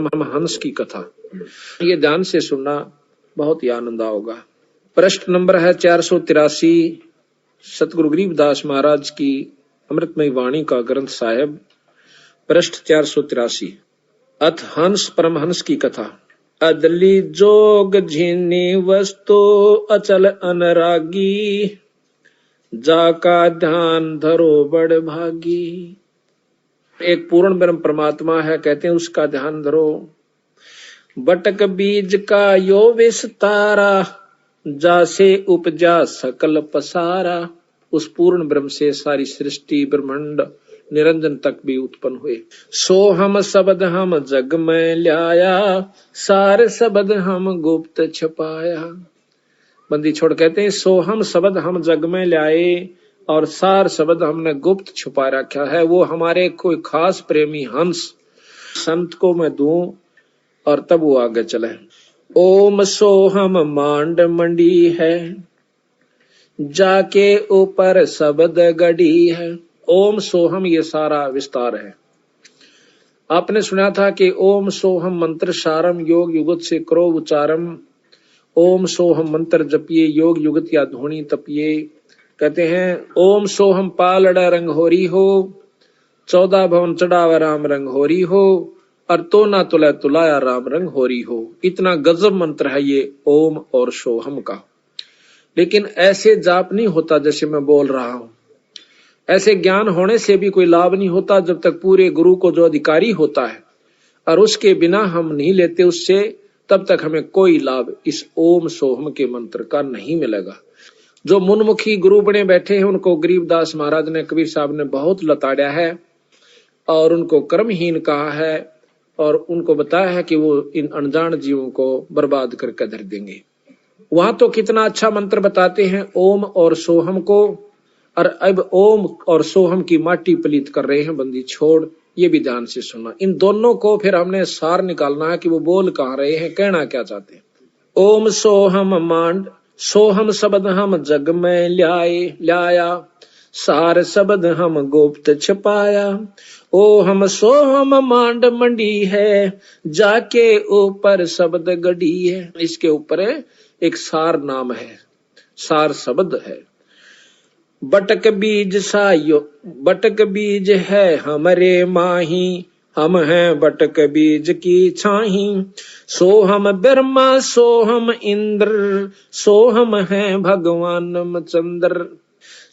परमहंस की कथा। ये ध्यान से सुनना, बहुत ही आनंद आओगा। प्रश्न नंबर है 483, सतगुरु गरीबदास महाराज की अमृतमयी वाणी का ग्रंथ साहेब। प्रश्न 483, अथ हंस परमहंस की कथा। अदली जोग झीनी वस्तु अचल अनरागी, जाका ध्यान धरो बड़ भागी। एक पूर्ण ब्रह्म परमात्मा है, कहते हैं उसका ध्यान धरो। बटक बीज का यो विस्तारा, जासे उपजा सकल पसारा। उस पूर्ण ब्रह्म से सारी सृष्टि ब्रह्मांड निरंजन तक भी उत्पन्न हुए। सो हम शब्द हम जग में ल्याया, सार शब्द हम गुप्त छपाया। बंदी छोड़ कहते हैं सो हम शब्द हम जग में ल्याए और सार शब्द हमने गुप्त छुपा रखा है। वो हमारे कोई खास प्रेमी हंस संत को मैं दूं और तब वो आगे चले। ओम सोहम मांड मंडी है, जाके ऊपर शब्द गड़ी है। ओम सोहम ये सारा विस्तार है। आपने सुना था कि ओम सोहम मंत्र सारम योग युगत से करो उच्चारम। ओम सोहम मंत्र जपिए योग युगत या धोनी तपिए। कहते हैं ओम सोहम पालड़ा रंग होरी हो, 14 भवन चढ़ावा राम रंग होरी हो, और तो ना तुला तुलाया राम रंग होरी हो। इतना गजब मंत्र है ये ओम और सोहम का। लेकिन ऐसे जाप नहीं होता जैसे मैं बोल रहा हूं। ऐसे ज्ञान होने से भी कोई लाभ नहीं होता जब तक पूरे गुरु को जो अधिकारी होता है और उसके बिना हम नहीं लेते उससे, तब तक हमें कोई लाभ इस ओम सोहम के मंत्र का नहीं मिलेगा। जो मुनमुखी गुरु बने बैठे हैं उनको गरीबदास महाराज ने, कबीर साहब ने बहुत लताड़ा है और उनको कर्महीन कहा है और उनको बताया है कि वो इन अनजान जीवों को बर्बाद करके धर देंगे। वहां तो कितना अच्छा मंत्र बताते हैं ओम और सोहम को, और अब ओम और सोहम की माटी पलीत कर रहे हैं। बंदी छोड़, ये भी ध्यान से सुनना। इन दोनों को फिर हमने सार निकालना है कि वो बोल कहां रहे हैं, कहना क्या चाहते हैं। ओम सोहम मांड, सोहम शब्द हम जग में ल्याया, सार शब्द हम गुप्त छपाया। ओ हम सोहम मांड मंडी है, जाके ऊपर शब्द गड़ी है। इसके ऊपर एक सार नाम है, सार शब्द है। बटक बीज सायो, बटक बीज है हमरे माही, हम हैं बटक बीज की छाही। सोहम ब्रह्मा सोहम इंद्र, सोहम हैं भगवान चंद्र।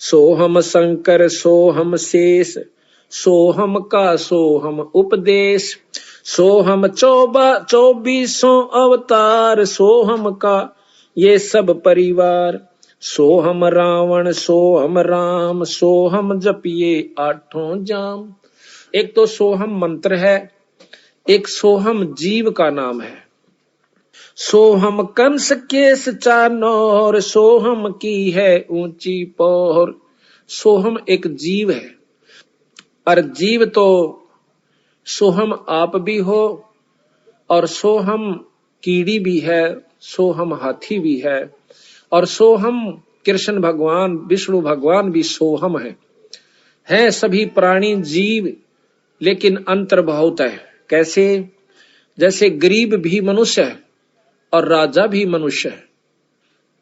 सोहम शंकर सोहम शेष, सोहम का सोहम उपदेश। सोहम 24 अवतार, सोहम का ये सब परिवार। सोहम रावण सोहम राम, सोहम जपिए 8 जाम। एक तो सोहम मंत्र है, एक सोहम जीव का नाम है। सोहम कंस केस चानोर, सोहम की है ऊंची पोर। सोहम एक जीव है और जीव तो सोहम आप भी हो और सोहम कीड़ी भी है, सोहम हाथी भी है और सोहम कृष्ण भगवान विष्णु भगवान भी सोहम है सभी प्राणी जीव, लेकिन अंतर बहुत है। कैसे? जैसे गरीब भी मनुष्य है और राजा भी मनुष्य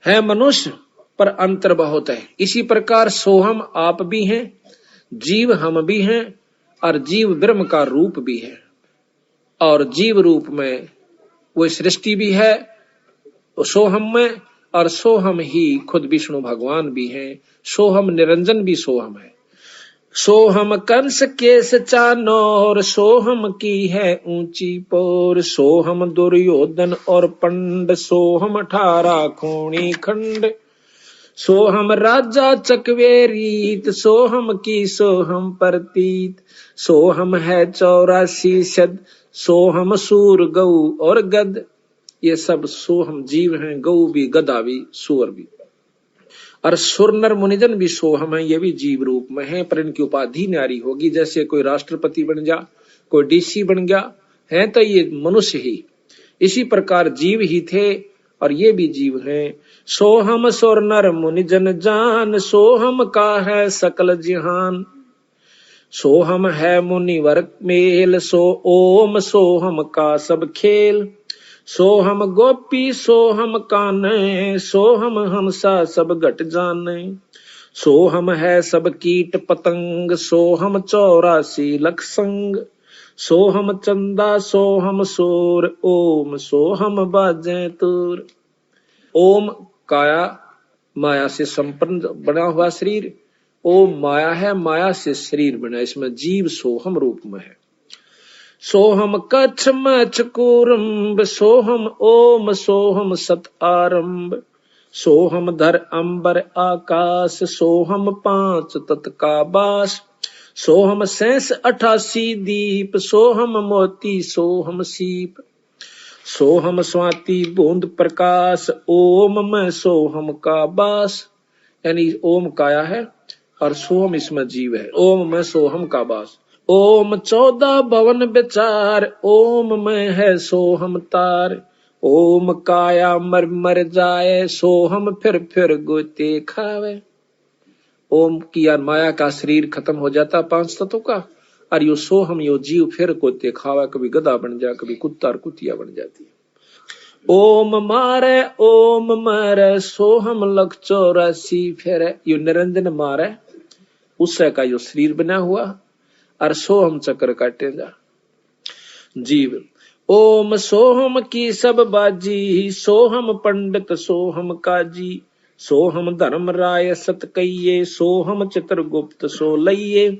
है मनुष्य, पर अंतर बहुत है। इसी प्रकार सोहम आप भी हैं, जीव हम भी हैं और जीव ब्रह्म का रूप भी है और जीव रूप में वो सृष्टि भी है सोहम में, और सोहम ही खुद विष्णु भगवान भी हैं। सोहम निरंजन भी सोहम है। सोहम कंस केस चानोर, सोहम की है ऊंची पोर। सोहम दुर्योधन और पंड, सोहम 18 खूनी खंड। सोहम राजा चकवेरीत, सोहम की सोहम प्रतीत। सोहम है 84 शद, सोहम सूर गऊ और गद। ये सब सोहम जीव हैं, गऊ भी गधा भी सूअर भी। और सुर नर मुनिजन भी सोहम है, ये भी जीव रूप में है, पर इनकी उपाधि न्यारी होगी। जैसे कोई राष्ट्रपति बन जा, कोई डीसी बन गया है, तो ये मनुष्य ही। इसी प्रकार जीव ही थे और ये भी जीव हैं। सोहम सुर नर मुनिजन जान, सोहम का है सकल जहान। सोहम है मुनिवर मेल, सो ओम सोहम का सब खेल। सोहम गोपी सोहम काने, सोहम हंसा सब घट जाने। सोहम है सब कीट पतंग, सोहम 84 लख संग। सोहम चंदा सोहम सूर, ओम सोहम बाजे तूर। ओम काया माया से संपन्न बना हुआ शरीर, ओम माया है, माया से शरीर बना, इसमें जीव सोहम रूप में है। सोहम कच्छ मच्छ कूरम्ब, सोहम ओम सोहम सत आरंभ। सोहम धर अंबर आकाश, सोहम 5 तत् का बास। सोहम 88 दीप, सोहम मोती सोहम सीप। सोहम स्वाति बूंद प्रकाश, ओम में सोहम का बास। यानी ओम काया है और सोहम इसमें जीव है, ओम में सोहम का बास। ओम 14 भवन विचार, ओम में है सोहम तार। ओम काया मर मर जाए, सोहम फिर गोते खावे। ओम की यार माया का शरीर खत्म हो जाता 5 तत्वों का, और यो सोहम यो जीव फिर गोते खावा, कभी गधा बन जाए, कभी कुत्ता और कुतिया बन जाती है। ओम मारे ओम मारे, सोहम लख 84 फिर। यो निरंजन मारे, उससे का यो शरीर बना हुआ, और सोहम चक्र काटेगा जीव। ओम सोहम की सब बाजी, सोहम पंडित सोहम काजी। सोहम धर्म राय सत कहिए, सोहम चित्रगुप्त सो लइये।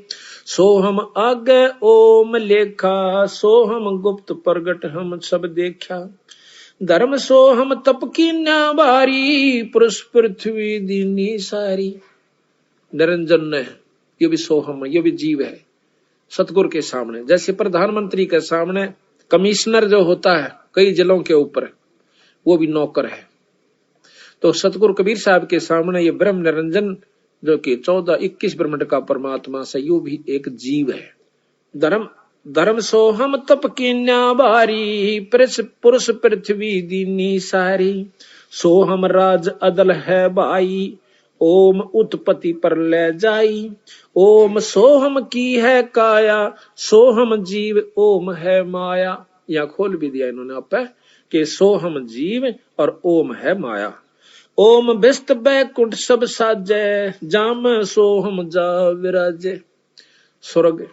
सोहम आगे ओम लेखा, सोहम गुप्त प्रगट हम सब देखा। धर्म सोहम तप की न्याबारी, पुरुष पृथ्वी दीनी सारी। निरंजन है, ये भी सोहम है, ये भी जीव है। सतगुरु के सामने, जैसे प्रधानमंत्री के सामने कमिश्नर जो होता है कई जिलों के ऊपर, वो भी नौकर है, तो सतगुरु कबीर साहब के सामने ये ब्रह्म निरंजन जो कि 14-21 ब्रह्मांड का परमात्मा से, यो भी एक जीव है। धर्म सोहम तप की न्याबारी, पुरुष पृथ्वी दीनी सारी। सोहम राज अदल है भाई, ओम उत्पत्ति पर ले जाई। ओम सोहम की है काया, सोहम जीव ओम है माया। यहाँ खोल भी दिया इन्होंने आप कि सोहम जीव और ओम है माया। ओम बिस्त बैकुंठ सब साजे, जाम सोहम जा विराजे। स्वर्ग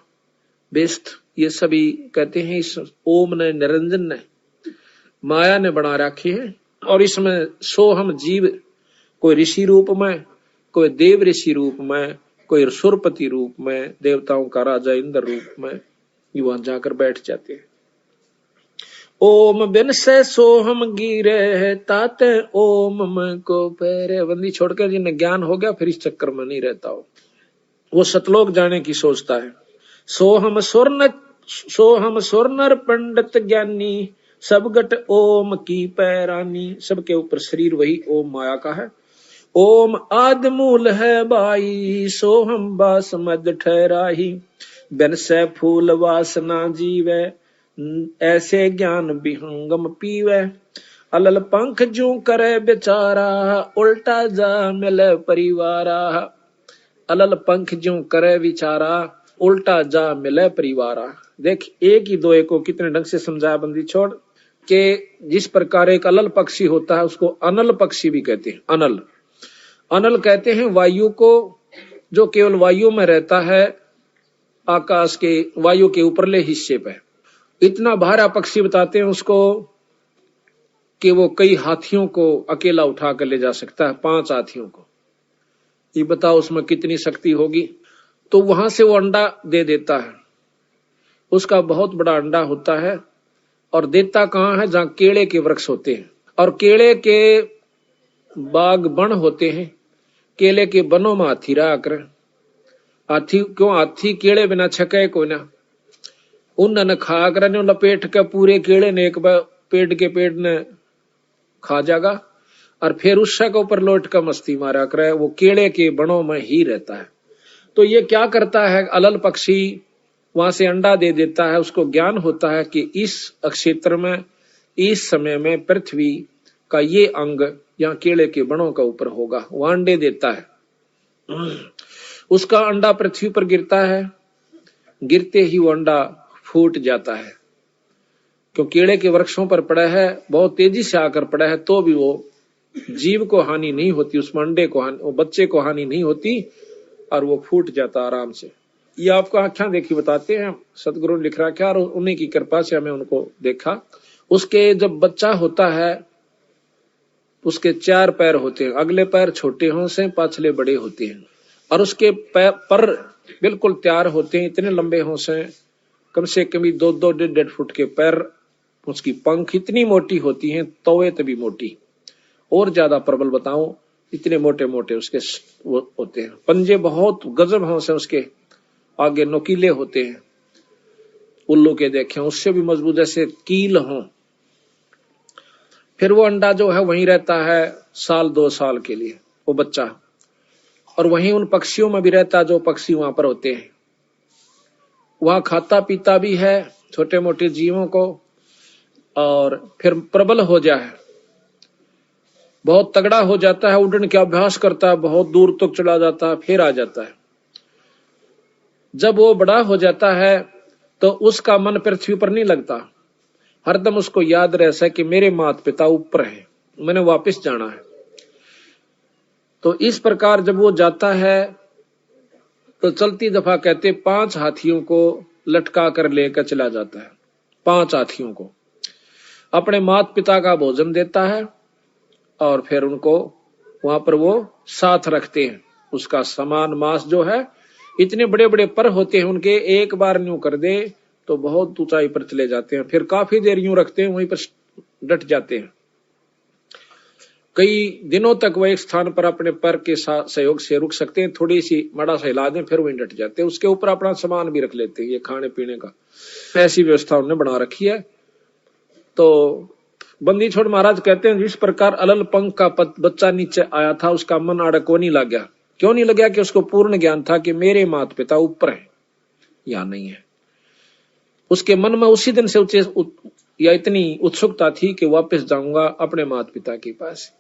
बिस्त ये सभी कहते हैं इस ओम ने, निरंजन ने, माया ने बना रखी है, और इसमें सोहम जीव कोई ऋषि रूप में, कोई देव ऋषि रूप में, कोई सुरपति रूप में, देवताओं का राजा इंद्र रूप में, ये वहां जाकर बैठ जाते हैं। ओम बिन से सोहम गिरे, ताते ओम में को पैरे। बंदी छोड़कर जिन्हें ज्ञान हो गया फिर इस चक्कर में नहीं रहता हो, वो सतलोक जाने की सोचता है। सोहम स्वर्णर पंडित ज्ञानी, सब गट ओम की पैरानी। सबके ऊपर शरीर वही ओम माया का है। ओम आदि मूल है बाई, सोहम बास मद ठहराही। बिन से फूल वासना जीवे, ऐसे ज्ञान विहंगम पीवे। अलल पंख जू करे बेचारा, उल्टा जा मिले परिवारा। अलल पंख जू करे विचारा, उल्टा जा मिले परिवारा। देख एक ही दो को कितने ढंग से समझाया बंदी छोड़ के। जिस प्रकार एक अलल पक्षी होता है उसको अनल पक्षी भी कहते हैं। अनल अनल कहते हैं वायु को, जो केवल वायु में रहता है, आकाश के वायु के ऊपरले हिस्से पे। इतना भारा पक्षी बताते हैं उसको कि वो कई हाथियों को अकेला उठा कर ले जा सकता है, 5 हाथियों को। ये बताओ उसमें कितनी शक्ति होगी। तो वहां से वो अंडा दे देता है, उसका बहुत बड़ा अंडा होता है, और देता कहाँ है, जहां केले के वृक्ष होते हैं और केले के बाग बन होते हैं। केले के बनों में हाथी रहा कर। हाथी क्यों, हाथी केले बिना छके को ना, उन खा कर लपेट के पूरे केले ने एक पेड़ के पेड़ ने खा जाएगा, और फिर उस के ऊपर लौट कर मस्ती मारा करे। वो केले के बनों में ही रहता है। तो ये क्या करता है, अलल पक्षी वहां से अंडा दे देता है। उसको ज्ञान होता है कि इस क्षेत्र में, इस समय में पृथ्वी का ये अंग यहाँ केले के बनों का ऊपर होगा, वो अंडे देता है। उसका अंडा पृथ्वी पर गिरता है, गिरते ही वो अंडा फूट जाता है। क्यों केले के वृक्षों पर पड़ा है, बहुत तेजी से आकर पड़ा है, तो भी वो जीव को हानि नहीं होती, उसमें अंडे को हानि, वो बच्चे को हानि नहीं होती और वो फूट जाता आराम से। ये आपको आंखें देखी बताते हैं, सतगुरु ने लिख रखा और उन्हीं की कृपा से हमें उनको देखा। उसके जब बच्चा होता है उसके 4 पैर होते हैं, अगले पैर छोटे होंसे, पाछले बड़े होते हैं, और उसके पर बिल्कुल तैयार होते हैं, इतने लंबे होंसे, कम से कम 2-2, 1.5 फुट के पैर, उसकी पंख इतनी मोटी होती हैं, तवे तभी मोटी, और ज्यादा प्रबल बताऊं, इतने मोटे मोटे उसके वो होते हैं। पंजे बहुत गजब होंसे उसके, आगे नोकीले होते हैं, उल्लू के देखे उससे भी मजबूत, जैसे कील हों। फिर वो अंडा जो है वहीं रहता है 1-2 साल के लिए, वो बच्चा, और वहीं उन पक्षियों में भी रहता जो पक्षी वहां पर होते हैं। वहां खाता पीता भी है छोटे मोटे जीवों को, और फिर प्रबल हो जाए, बहुत तगड़ा हो जाता है, उड़ने का अभ्यास करता है, बहुत दूर तक चला जाता है, फिर आ जाता है। जब वो बड़ा हो जाता है तो उसका मन पृथ्वी पर नहीं लगता, हरदम उसको याद रहता है कि मेरे माता पिता ऊपर है, मैंने वापस जाना है। तो इस प्रकार जब वो जाता है तो चलती दफा कहते 5 हाथियों को लटका कर लेकर चला जाता है। 5 हाथियों को अपने माता पिता का भोजन देता है, और फिर उनको वहां पर वो साथ रखते हैं। उसका समान मांस जो है, इतने बड़े बड़े पर होते हैं उनके, एक बार न्यू कर दे तो बहुत ऊंचाई पर चले जाते हैं, फिर काफी देर यूं रखते हैं, वहीं पर डट जाते हैं। कई दिनों तक वह एक स्थान पर अपने पर के सहयोग से रुक सकते हैं, थोड़ी सी मड़ा सा हिला दें फिर वहीं डट जाते हैं। उसके ऊपर अपना सामान भी रख लेते हैं, ये खाने पीने का, ऐसी व्यवस्था उन्होंने बना रखी है। तो बंदी छोड़ महाराज कहते हैं जिस प्रकार अलल पंख का बच्चा नीचे आया था, उसका मन आड़े को नहीं लग गया। क्यों नहीं लग गया? कि उसको पूर्ण ज्ञान था कि मेरे माता पिता ऊपर है, या नहीं है। उसके मन में उसी दिन से या इतनी उत्सुकता थी कि वापस जाऊंगा अपने माता पिता के पास,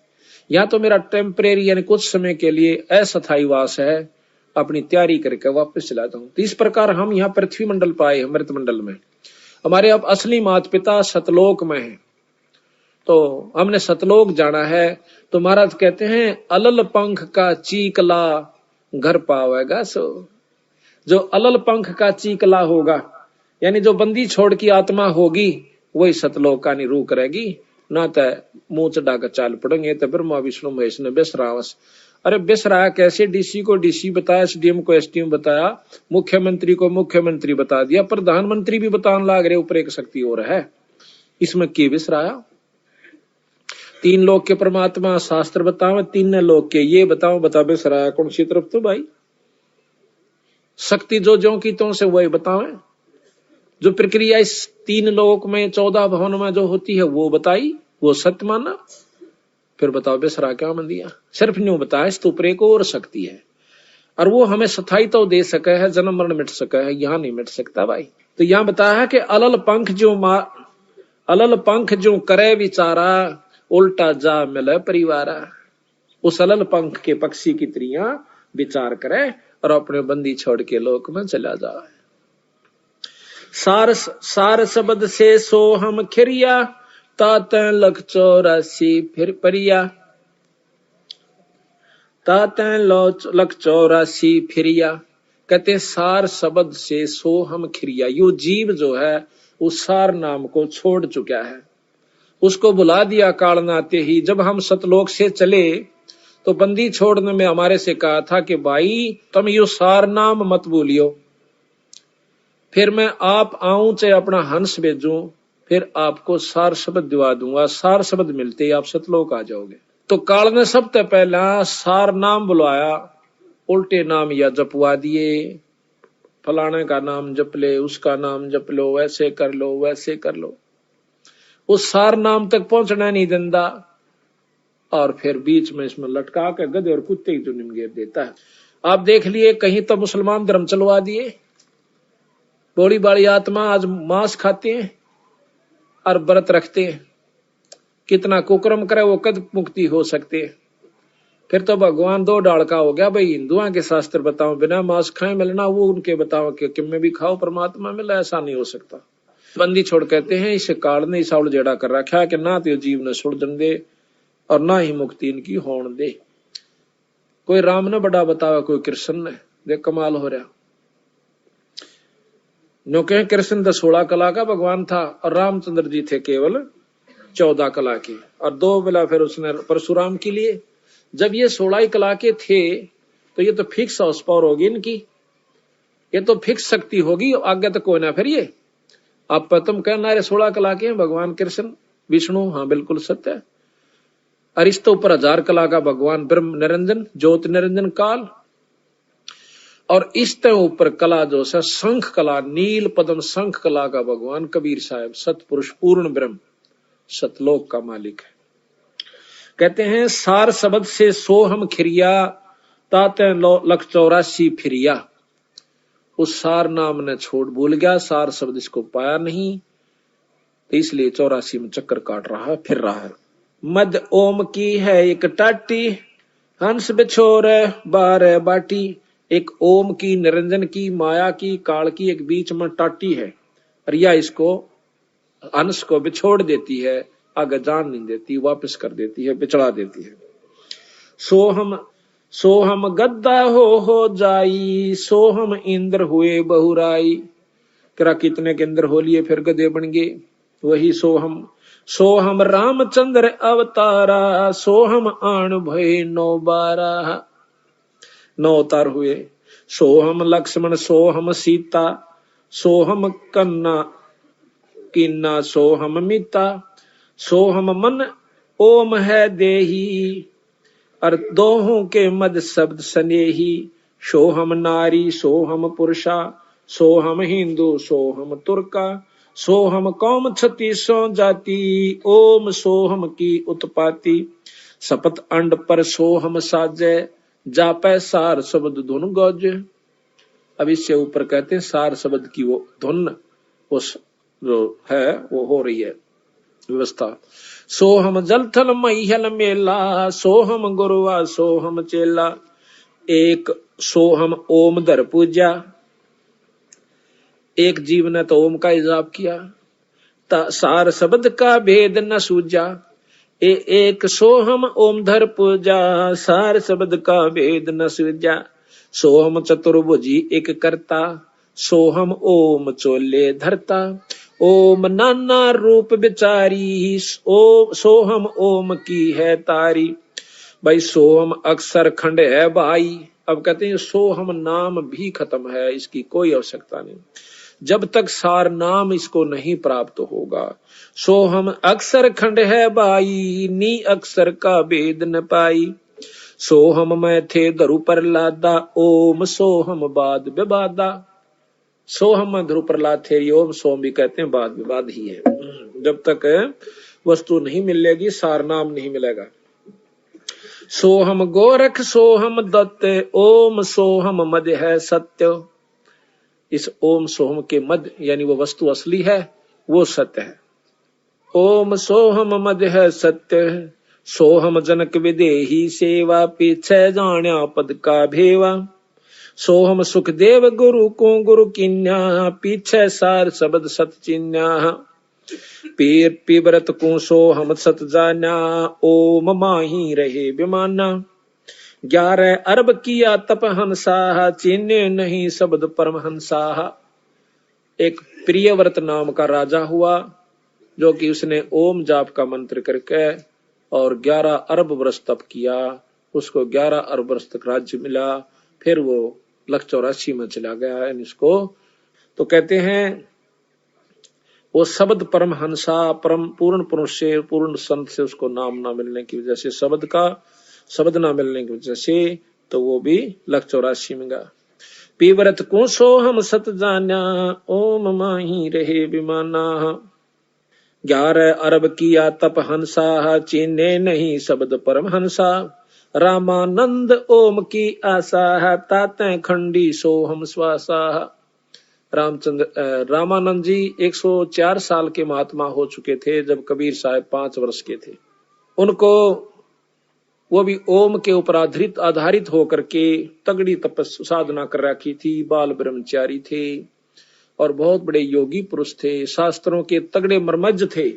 या तो मेरा टेम्परेरी यानी कुछ समय के लिए अस्थायी वास है, अपनी तैयारी करके वापस चला जाऊं। तो इस प्रकार हम यहाँ पृथ्वी मंडल पाए, अमृत मंडल में हमारे अब असली माता पिता सतलोक में है, तो हमने सतलोक जाना है। तो महाराज कहते हैं अलल पंख का चीकला घर पावेगा सो, जो अलल पंख का चीकला होगा, यानी जो बंदी छोड़ की आत्मा होगी, वही सतलोक का निरूह करेगी। ना तो मुंह चढ़ा कर चाल पड़ेंगे, तो ब्रह्मा विष्णु महेश ने बेसरावस। अरे बेसराया कैसे? डीसी को डीसी बताया, एसडीएम को एसडीएम बताया, मुख्यमंत्री को मुख्यमंत्री बता दिया, प्रधानमंत्री भी बताने लाग रहे ऊपर एक शक्ति और है। इसमें की बेसराया? 3 लोक के परमात्मा शास्त्र बताओ, 3 लोक के ये बताओ, बता बेसराया कौन सी तरफ? तो भाई शक्ति जो की तो से वही बताओ, जो प्रक्रिया इस 3 लोक में 14 भवन में जो होती है वो बताई, वो सत्य माना। फिर बताओ बेसरा क्या मन दिया? सिर्फ न्यू बताया इस ऊपर एक और शक्ति है, और वो हमें स्थायी तो दे सके है, जन्म मरण मिट सके है, यहाँ नहीं मिट सकता भाई। तो यहाँ बताया है कि अलल पंख जो करे विचारा, उल्टा जा मिले परिवारा। उस अलल पंख के पक्षी की त्रियां विचार करे और अपने बंदी छोड़ के लोक में चला जाए। सार शब्द से सो हम खिरिया, ताते लख 84 फिर परिया, ताते लख 84 फिरिया। कहते सार शब्द से सो हम खिरिया, यो जीव जो है उस सार नाम को छोड़ चुका है, उसको बुला दिया काल नाते ही। जब हम सतलोक से चले तो बंदी छोड़ने में हमारे से कहा था कि भाई तुम यो सार नाम मत भूलियो, फिर मैं आप आऊं चाहे अपना हंस भेजूं, फिर आपको सार शब्द दिवा दूंगा, सार शब्द मिलते ही आप सतलोक आ जाओगे। तो काल ने सबसे पहला सार नाम बुलवाया, उल्टे नाम या जपवा दिए, फलाने का नाम जप ले, उसका नाम जप लो, वैसे कर लो वैसे कर लो। उस सार नाम तक पहुंचना नहीं देता, और फिर बीच में इसमें लटका के गधे और कुत्ते की जुनिम घेर देता है। आप देख लिए कहीं तो मुसलमान धर्म चलवा दिए, बड़ी बड़ी आत्मा आज मांस खाते हैं और व्रत रखते हैं, कितना कुकर्म करे वो कद मुक्ति हो सकते हैं। फिर तो भगवान दो डाल का हो गया भाई। हिंदुओं के शास्त्र बताओ बिना मांस खाए मिलना, वो उनके बताओ कि किम में भी खाओ परमात्मा मिला, ऐसा नहीं हो सकता। बंदी छोड़ कहते हैं इस काल ने इस जेड़ा कर रखा है कि ना तो जीव ने सुड़न दे और ना ही मुक्ति इनकी होने दे। कोई राम ने बड़ा बतावा, कोई कृष्ण ने, देख कमाल हो रहा। नो कहे कृष्ण तो 16 कला का भगवान था और रामचंद्र जी थे केवल 14 कला के, और 2 बेला फिर उसने परशुराम के लिए। जब ये 16 कला के थे तो ये तो फिक्स हाउस पावर होगी इनकी, ये तो फिक्स शक्ति होगी, आगे तो कोई ना। फिर ये आप तुम कहना रहे 16 कला के हैं भगवान कृष्ण विष्णु, हाँ बिल्कुल सत्य है। और इस तो ऊपर 1000 कला का भगवान ब्रह्म निरंजन ज्योति निरंजन काल, और इस तो ऊपर कला जो है शंख कला, नील पद्म शंख कला का भगवान कबीर साहब सतपुरुष पूर्ण ब्रह्म सतलोक का मालिक है। कहते हैं सार शब्द से सोहम खिरिया ताते लख 84 फिरिया। उस सार नाम ने छोड़ भूल गया, सार शब्द इसको पाया नहीं, तो इसलिए 84 में चक्कर काट रहा है, फिर रहा है। मद ओम की है एक टाटी, हंस बिछोर 12 बाटी। एक ओम की, निरंजन की, माया की, काल की, एक बीच में टाटी है, और यह इसको हंस को बिछोड़ देती है, आगे जान नहीं देती, वापस कर देती है, बिछड़ा देती है। सोहम गद्दा हो जाई, सोहम इंद्र हुए बहुराई। करा कितने के इंद्र हो लिए फिर गधे बन गए, वही सोहम। सोहम रामचंद्र अवतारा, सोहम आन भय 9 अवतार हुए। सोहम लक्ष्मण, सोहम सीता, सोहम कन्ना किन्ना, सोहम मिता। सोहम मन ओम है देही, और दोहों के मद शब्द स्नेही। सोहम नारी, सोहम पुरुषा, सोहम हिंदू, सोहम तुर्का। सोहम कौम 36 जाति, ओम सोहम की उत्पाती। सपत अंड पर सोहम साजे, जापै सार शब्द धुन गौज। अब इससे ऊपर कहते हैं सार शब्द की वो धुन उस जो है वो हो रही है व्यवस्था। सोहम जल थल महियल मेला, सोहम गुरुआ सोहम चेला। एक सोहम ओम धर पूजा, एक जीव ने तो ओम का हिजाब किया, सार शब्द का भेद न सूझा। एक सोहम ओम धर पूजा, सार शब्द का भेद न सूझा। सोहम चतुर्भुजी एक करता, सोहम ओम चोले धरता। ओम नाना रूप बिचारी, सोहम ओम की है तारी। भाई सोहम अक्षर खंड है भाई। अब कहते हैं सोहम नाम भी खत्म है, इसकी कोई आवश्यकता नहीं जब तक सार नाम इसको नहीं प्राप्त होगा। सोहम अक्षर खंड है भाई, नी अक्षर का भेद न पाई। सोहम मैं थे धरु पर लादा, ओम सोहम बाद विवादा। सोहम में ध्रुव प्रहलाद थे, ओम सोम भी कहते हैं, बाद विवाद ही है। जब तक वस्तु नहीं मिलेगी सार नाम नहीं मिलेगा। सोहम गोरख सोहम दत्त, ओम सोहम मध्य है सत्य। इस ओम सोहम के मध्य यानी वो वस्तु असली है, वो सत्य है। ओम सोहम मध्य है सत्य, सोहम जनक विदेही सेवा। पीछे जाण्या पद का भेवा। सोहम सुखदेव गुरु को गुरु किन्या, पीछे सार शब्द सत चिन्या। पीर पीबरत को सोहम सत जाना, ओम माही रहे विमाना। 11 अरब किया तप हंसा, चिन्ह नहीं शब्द परमहंसा। एक प्रियव्रत नाम का राजा हुआ, जो कि उसने ओम जाप का मंत्र करके और 11 अरब वर्ष तप किया, उसको 11 अरब वर्ष तक राज्य मिला। फिर वो लख 84 में चला गया इसको। तो कहते हैं वो शब्द परमहंसा, परम पूर्ण पुरुष से, पूर्ण संत से उसको नाम ना मिलने की वजह से, शब्द ना मिलने की वजह से, तो वो भी लख 84 में गया। पीवरत को सोहम सत जाना, ओम माही रहे विमाना। 11 अरब किया तप हंसा, चीने नहीं शब्द परमहंसा। रामानंद ओम की आशा, ताते खंडी सोहम श्वासा। रामानंद जी 104 साल के महात्मा हो चुके थे जब कबीर साहब 5 वर्ष के थे। उनको वो भी ओम के ऊपर आधारित होकर के तगड़ी तपस्या साधना कर रखी थी, बाल ब्रह्मचारी थे और बहुत बड़े योगी पुरुष थे, शास्त्रों के तगड़े मर्मज्ञ थे।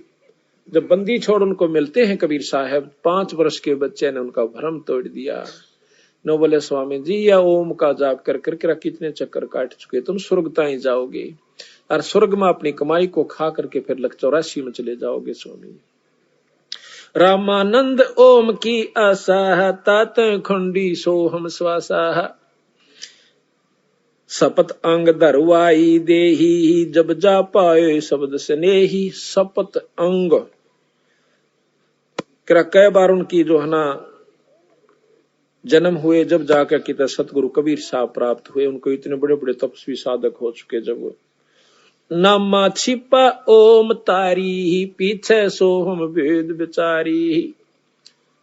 जब बंदी छोड़ उनको मिलते हैं कबीर साहब, 5 वर्ष के बच्चे ने उनका भ्रम तोड़ दिया। न बोले स्वामी जी या ओम का जाप कर करके कितने चक्कर काट चुके, तुम स्वर्ग ताई जाओगे और स्वर्ग में अपनी कमाई को खा करके फिर 84 में चले जाओगे स्वामी। रामानंद ओम की आशा तात खुंडी सोहम श्वासा, शपथ अंग धरवाई देही जब जा पाए शब्द स्नेही। शपथ अंग कई बार उनकी जो है ना जन्म हुए, जब जाकर कितने सतगुरु कबीर साहब प्राप्त हुए। उनको इतने बड़े बड़े तपस्वी साधक हो चुके। जब नामा छिपा ओम तारी पीछे सोहम वेद विचारी।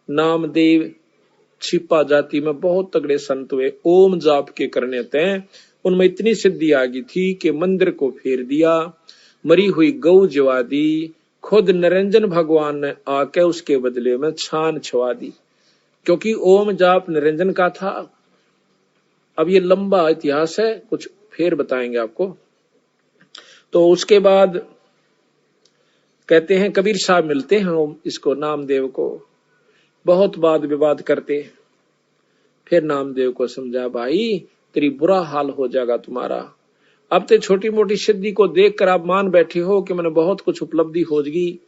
नामदेव छिपा जाति में बहुत तगड़े संत हुए, ओम जाप के करने तय उनमें इतनी सिद्धि आ गई थी कि मंदिर को फेर दिया, मरी हुई गौ जवा दी, खुद निरंजन भगवान ने आके उसके बदले में छान छवा दी, क्योंकि ओम जाप निरंजन का था। अब ये लंबा इतिहास है, कुछ फिर बताएंगे आपको। तो उसके बाद कहते हैं कबीर साहब मिलते हैं इसको नामदेव को, बहुत वाद विवाद करते। फिर नामदेव को समझा, भाई तेरी बुरा हाल हो जाएगा तुम्हारा। अब तो छोटी मोटी सिद्धि को देखकर आप मान बैठे हो कि मैंने बहुत कुछ उपलब्धि हो जाएगी।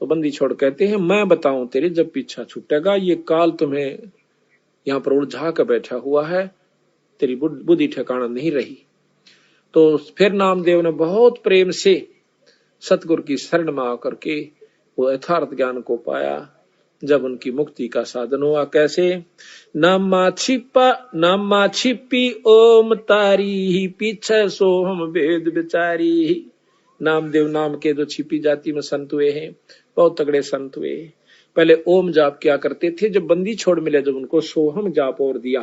तो बंदी छोड़ कहते हैं, मैं बताऊं तेरे जब पीछा छूटेगा, ये काल तुम्हें यहाँ पर उलझा कर बैठा हुआ है, तेरी बुद्धि ठिकाना नहीं रही। तो फिर नामदेव ने बहुत प्रेम से सतगुरु की शरण में आकर के वो यथार्थ ज्ञान को पाया। जब उनकी मुक्ति का साधन हुआ, कैसे? नामा छिपी ओम तारी पीछे सोहम वेद विचारी। नामदेव नाम के जो छिपी जाति में संत हुए हैं, बहुत तगड़े संत हुए। पहले ओम जाप क्या करते थे, जब बंदी छोड़ मिले जब उनको सोहम जाप और दिया।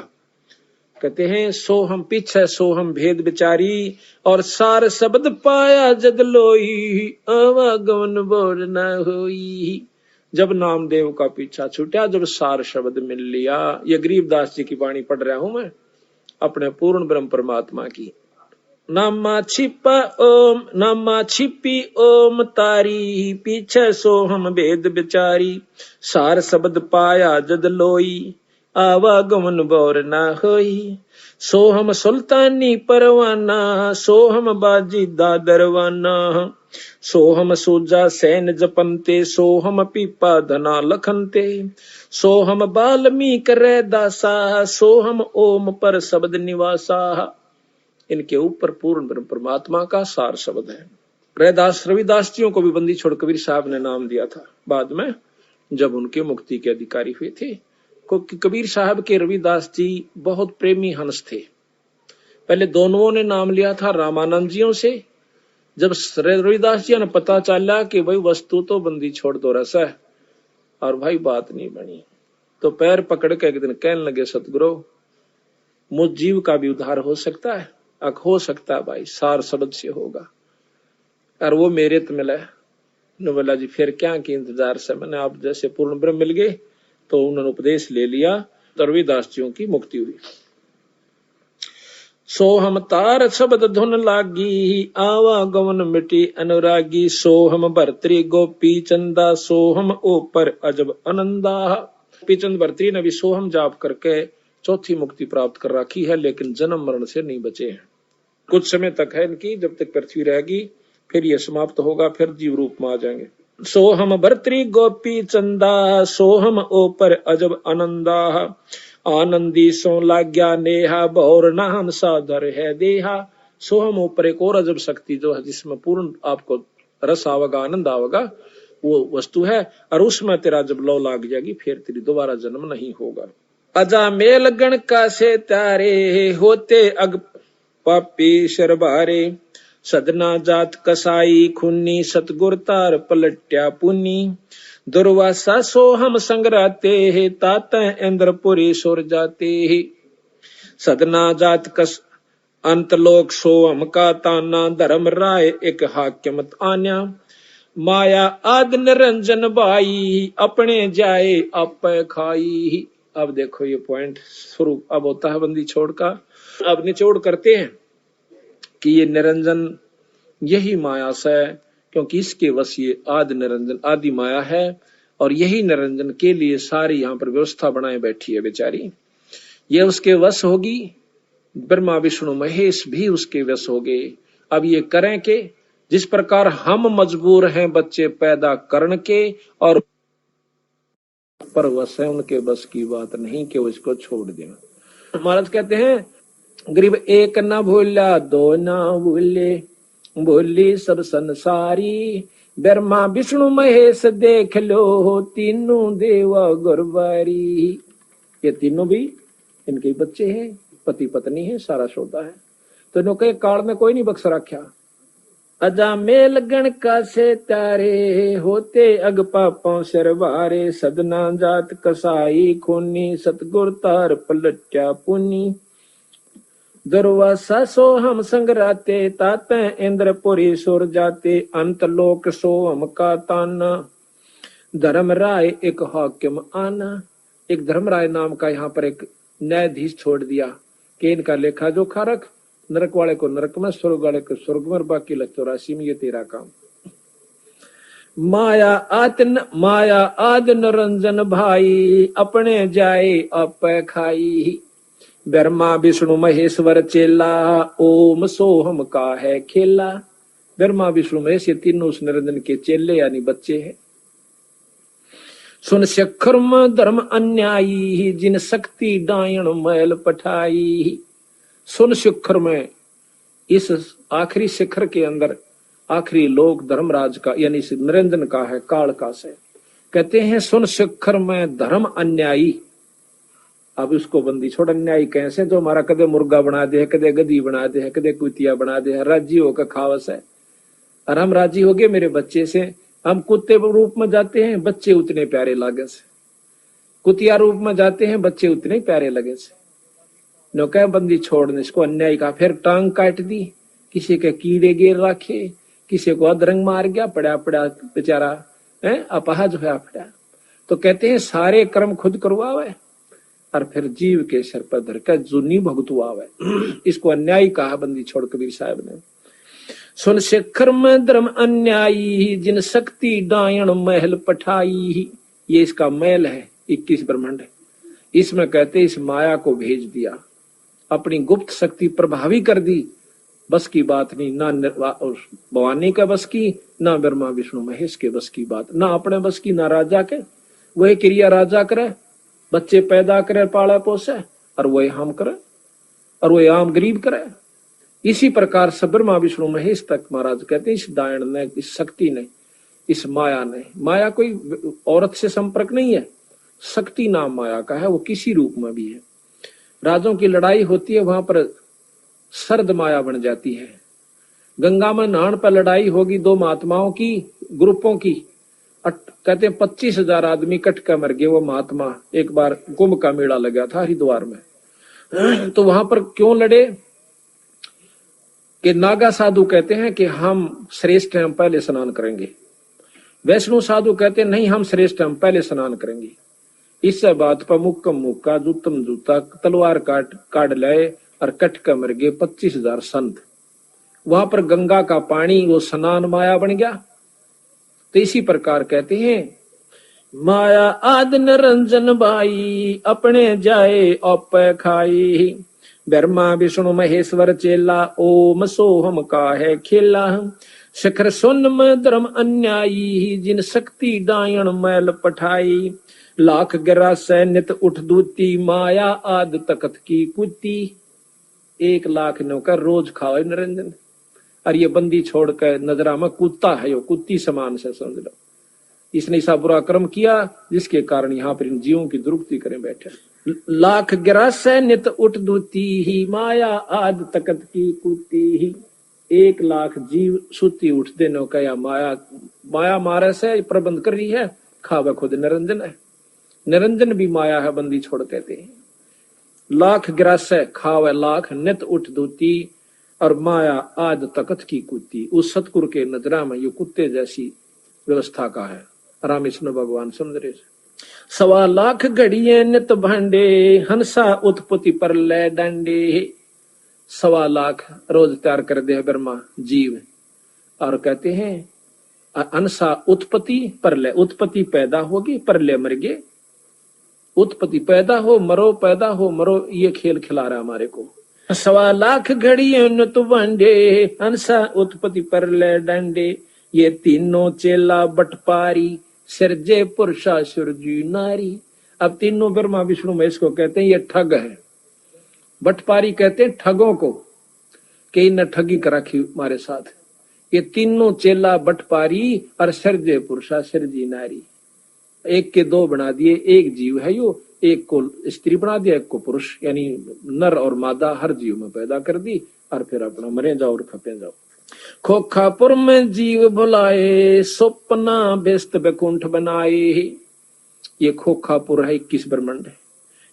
कहते हैं सोहम पीछे सोहम भेद विचारी और सार शब्द पाया जद लोई आवागमन बोर न होई। जब नामदेव का पीछा छूटा, जब सार शब्द मिल लिया। ये गरीबदास जी की वाणी पढ़ रहा हूं मैं, अपने पूर्ण ब्रह्म परमात्मा की। नामा छिपी ओम तारी पीछे सोहम भेद विचारी। सार शब्द पाया जद लोई आवागमन बोर न होई। सोहम सुल्तानी परवाना सोहम बाजी दादरवाना। सोहम सूजा सैन जपनते सोहम पीपा धना लखनते। सोहम बाल्मीक रे दासा सोहम ओम पर शब्द निवासा। इनके ऊपर पूर्ण ब्रह्म परमात्मा का सार शब्द है। रविदास जियों को भी बंदी छोड़ कबीर साहब ने नाम दिया था बाद में, जब उनके मुक्ति के अधिकारी हुए थे। क्योंकि कबीर साहब के रविदास जी बहुत प्रेमी हंस थे। पहले दोनों ने नाम लिया था रामानंद जियों से। जब रविदास जी ने पता चला कि भाई वस्तु तो बंदी छोड़ दो रस है और भाई बात नहीं बनी, तो पैर पकड़ के एक दिन कहने लगे, सतगुरु मुझ जीव का भी उद्धार हो सकता है? हो सकता है भाई, सार शब्द से होगा। और वो मेरे तो मिला। बोला जी फिर क्या की इंतजार से, मैंने आप जैसे पूर्ण ब्रह्म मिल गए। तो उन्होंने उपदेश ले लिया, तो रविदास जियों की मुक्ति हुई। सोहम तार शब्द धुन लागी आवागमन मिटी अनुरागी। सोहम भर्तरी गोपी चंदा सोहम ऊपर अजब आनंदा। गोपीचंद भर्तरी ने भी सोहम जाप करके चौथी मुक्ति प्राप्त कर रखी है, लेकिन जन्म मरण से नहीं बचे हैं। कुछ समय तक है इनकी, जब तक पृथ्वी रहेगी फिर ये समाप्त होगा, फिर जीव रूप में आ जाएंगे। सोहम भर्तरी गोपी चंदा सोहम ऊपर अजब आनंदा। आनंदी सो लाग्या नेहा बहुर नाम साधर है देहा। सोहम ऊपर एक और अजब शक्ति जो है, जिसमें पूर्ण आपको रस आवेगा, आनंद आवेगा, वो वस्तु है। और उसमें तेरा जब लौ लाग जाएगी फिर तेरी दोबारा जन्म नहीं होगा। अजा मेल गण का से तारे होते अग पापी शरबारे। सदना जात कसाई खुन्नी सतगुर तार पलट्या पुन्नी। दुर्वासा सोहम संग्राते है ताता इंद्रपुरी सुर जाते है। सदना जात कस अंतलोक सोहम का ताना। धर्म राय एक हाक्यमत आन्या। माया आद निरंजन बाई अपने जाए आप खाई। अब देखो ये पॉइंट शुरू अब होता है बंदी छोड़ का। अब निचोड़ करते हैं कि ये निरंजन यही माया से, क्योंकि इसके वश ये आदि निरंजन आदि माया है, और यही निरंजन के लिए सारी यहाँ पर व्यवस्था बनाए बैठी है बेचारी। ये उसके वश होगी, ब्रह्मा विष्णु महेश भी उसके वश हो गए। अब ये करें के, जिस प्रकार हम मजबूर हैं बच्चे पैदा करने के, और पर वश है उनके बस की बात नहीं कि वो इसको छोड़ दें। महाराज कहते हैं गरीब एक न भूला दो न भूले, भूली सब संसारी, ब्रह्मा विष्णु महेश देख लो तीनों देवा गुरबारी। ये तीनों भी इनके बच्चे हैं, पति पत्नी है, सारा सौदा है। तो इनके काल में कोई नहीं बख्श रखा। अजा मेल गण का से तारे, होते अग पापों सरवारे, सदना जात कसाई खूनी, सतगुर तार पलट्या पुनी, दुर्वासा सो हम संगराते, ताते इंद्रपुरी सुर जाते, अंत लोक सो हम का ताना, धर्म राय एक हाकिम आना। एक धर्मराय नाम का यहाँ पर एक न्यायाधीश छोड़ दिया कि इनका लेखा जोखा रख, नरक वाले को नरक में, स्वर्ग वाले को स्वर्ग में, बाकी लग 84 में, ये तेरा काम। माया आद निरंजन भाई, अपने जाए आप खाई, ब्रह्मा विष्णु महेश्वर चेला, ओम सोहम का है खेला। ब्रह्मा विष्णु महेश ये तीनों उस निरंजन के चेले यानी बच्चे हैं। सुन शिखर धर्म अन्यायी, जिन शक्ति डायण मैल पठाई। सुन शिखर में, इस आखिरी शिखर के अंदर आखिरी लोक धर्मराज का यानी निरंजन का है, काल का से। कहते हैं सुन शिखर में धर्म अन्यायी। अब उसको बंदी छोड़, अन्यायी कैसे, जो हमारा कदे मुर्गा बना दे, कदे गधी बना दे, कदे कुतिया बना दे, राजी होकर खावस है। और हम राजी हो गए मेरे बच्चे से, हम कुत्ते रूप में जाते हैं, बच्चे उतने प्यारे लागे से, कुतिया रूप में जाते हैं, बच्चे उतने प्यारे लगे से। नो कह बंदी छोड़ने इसको, अन्याय का। फिर टांग काट दी, किसी के कीड़े गिर रखे, किसी को अधरंग मार गया, पड़ा पड़ा बेचारा है अपाहज होया पड़ा। तो कहते हैं सारे कर्म खुद करवावे और फिर जीव के सिर पर धर कर जुनी भुगतवावे। इसको अन्याय कहा बंदी छोड़ कबीर साहब ने। सुन शिखर में धर्म अन्यायी, जिन शक्ति डायण महल पठाई। ये इसका महल है 21 ब्रह्मांड। इसमें कहते इस माया को भेज दिया, अपनी गुप्त शक्ति प्रभावी कर दी। बस की बात नहीं, ना भवानी का बस की, ना ब्रह्मा विष्णु महेश के बस की बात, ना अपने बस की, ना राजा के। वही क्रिया राजा करे, बच्चे पैदा करे, पाले पोसे, और वही हम करे, और वही आम गरीब करे। इसी प्रकार से ब्रह्मा विष्णु महेश तक महाराज कहते हैं इस दायण ने, इस शक्ति ने, इस माया ने। माया कोई औरत से संपर्क नहीं है, शक्ति नाम माया का है, वो किसी रूप में भी है। राजों की लड़ाई होती है, वहां पर सर्द माया बन जाती है। गंगा में नहान पर लड़ाई होगी दो महात्माओं की, ग्रुपों की, कहते हैं 25,000 आदमी कट कर मर गए। वो महात्मा एक बार कुंभ का मेला लगा था हरिद्वार में, तो वहां पर क्यों लड़े कि नागा साधु कहते हैं कि हम श्रेष्ठ हैं, हम पहले स्नान करेंगे। वैष्णु साधु कहते हैं नहीं, हम श्रेष्ठ हैं, हम पहले स्नान करेंगे। इस बात पर मुक्कम मुक्का, जूतम जूता, तलवार काट लाए और कट कर मर गए 25,000 संत। वहां पर गंगा का पानी वो स्नान माया बन गया। तो इसी प्रकार कहते हैं माया आद निरंजन भाई, अपने जाए औप खाई, ब्रह्मा विष्णु महेश्वर चेला, ओम सोहम का है खेला। शिखर सुन में धर्म अन्यायी, जिन शक्ति डायण मैल पठाई, लाख गिरा से नित उठ दूती, माया आद तकत की कुती। 1 लाख नौकर रोज खावे निरंजन, और ये बंदी छोड़कर नजरा में कुत्ता है, यो कुत्ती समान से समझ लो। इसने ऐसा बुरा कर्म किया जिसके कारण यहाँ पर इन जीवों की दुरुक्ति करें बैठे। लाख गिरा से नित उठ दूती ही, माया आद तकत की कुती ही। 1 लाख जीव सुती उठ देनो का माया मारे से प्रबंध कर रही है, खावा खुद निरंजन है। निरंजन भी माया है, बंदी छोड़ कहते हैं। लाख गिरास खावे लाख नित उठ दूती, और माया आद तकत की कुत्ती। उस सतगुरु के नजरा में ये कुत्ते जैसी व्यवस्था का है। रामेश्वर भगवान समझ रहे। सवा लाख घड़िए नित भांडे, हंसा उत्पत्ति पर ले डंडे। 1.25 लाख रोज तैयार कर दे ब्रह्मा जीव, और कहते हैं हंसा उत्पत्ति परलय, उत्पत्ति पैदा होगी परलय मर गए। उत्पत्ति पैदा हो मरो, पैदा हो मरो, ये खेल खिला रहा हमारे को। 1.25 लाख घड़िए नित भांडे, हंसा उत्पत्ति परलय डंडे। ये तीनों चेला बटपारी, सिरजे पुरुषा सुरजी नारी। अब तीनों ब्रह्मा विष्णु महेश को कहते हैं ये ठग है। बटपारी कहते हैं ठगों को, कि इन्हें ठगी कर रखी हमारे साथ। ये तीनों चेला बटपारी और सिरजे पुरुषा सिरजी नारी, एक के दो बना दिए, एक जीव है यो, एक को स्त्री बना दिया, एक को पुरुष, यानी नर और मादा हर जीव में पैदा कर दी, और फिर अपना मरे जाओ और खपे जाओ। खोखापुर में जीव बुलाए, स्वप्ना व्यस्त बैकुंठ बनाए। ये खोखापुर है 21 ब्रह्मांड,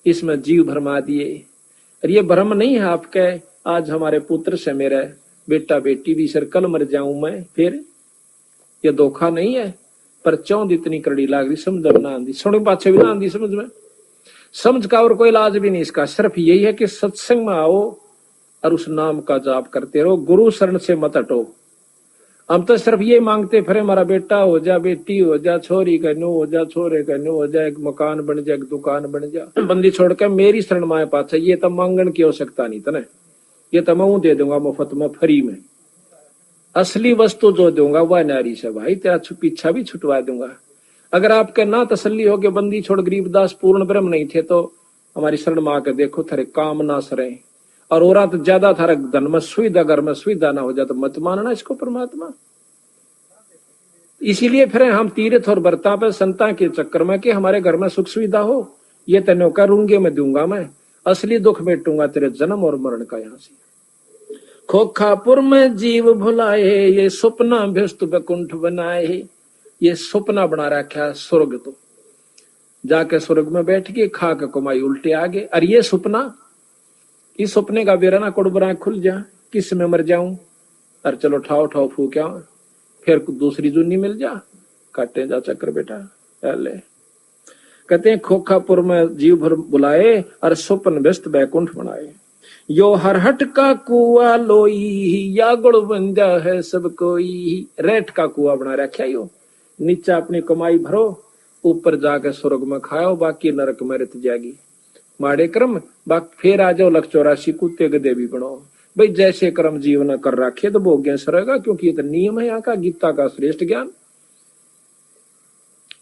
इसमें जीव भरमा दिए। और ये भ्रम नहीं है आपके, आज हमारे पुत्र से मेरा बेटा बेटी भी सर कल मर जाऊं मैं, फिर ये धोखा नहीं है। पर चौंध इतनी कड़ी लाग रही, समझ में ना आंदी, सुन पाछे भी ना आंदी समझ में। समझ का और कोई इलाज भी नहीं इसका, सिर्फ यही है कि सत्संग में आओ और उस नाम का जाप करते रहो, गुरु शरण से मत हटो। हम तो सिर्फ ये मांगते फिर हमारा बेटा हो जा, बेटी हो जा, छोरी का नो हो जा, छोरे का नो हो जा, एक मकान बन जा, एक दुकान बन जा। बंदी छोड़कर मेरी शरण माए पाछे, ये तो मांगन की आवश्यकता नहीं तने, ये तो मैं दे दूंगा मुफ्त में फ्री में। असली वस्तु जो दूंगा वह नारी से भाई, तेरा पीछा भी छुटवा दूंगा। अगर आपके ना तसल्ली हो के बंदी छोड़ गरीबदास पूर्ण ब्रह्म नहीं थे, तो हमारी शरण मां के देखो थारे काम ना सरे, और औरा तो ज्यादा थारा धन में सुविधा, घर में सुविधा ना हो जाए तो मत मानना इसको परमात्मा। इसीलिए फिर हम तीर्थ और व्रता पे संता के चक्कर में कि हमारे घर में सुख सुविधा हो, ये तेनों का रूंगे में दूंगा मैं, असली दुख मेटूंगा तेरे जन्म और मरण का। यहाँ से खोखापुर में जीव भुलाए, ये सपना व्यस्त बैकुंठ बनाए। ये सपना बना रखा स्वर्ग, तो जाके स्वर्ग में बैठ के खा के कमाई उल्टे आगे। और ये सपना, इस सपने का बेराना कोड़बरा खुल जा, किस में मर जाऊं, और चलो ठाव ठाव फूक्या, फिर दूसरी जुनी मिल जा, काटे जा चक्कर बेटा। ले कहते हैं खोखापुर में जीव भर बुलाए और स्वप्न व्यस्त बैकुंठ बनाए। यो हरहट का कुआ लोई, या गुड़ बंजा है सब कोई। रेट का कुआ बना रखा यो, नीचे अपनी कमाई भरो, ऊपर जाकर स्वर्ग में खाओ, बाकी नरक में रत जाएगी। माड़े कर्म बाकी फिर आ जाओ 184 कुत्ते गधे भी बनो भाई, जैसे कर्म जीवन कर रखे तो भोग्य सरेगा, क्योंकि ये तो नियम है यहाँ का, गीता का श्रेष्ठ ज्ञान।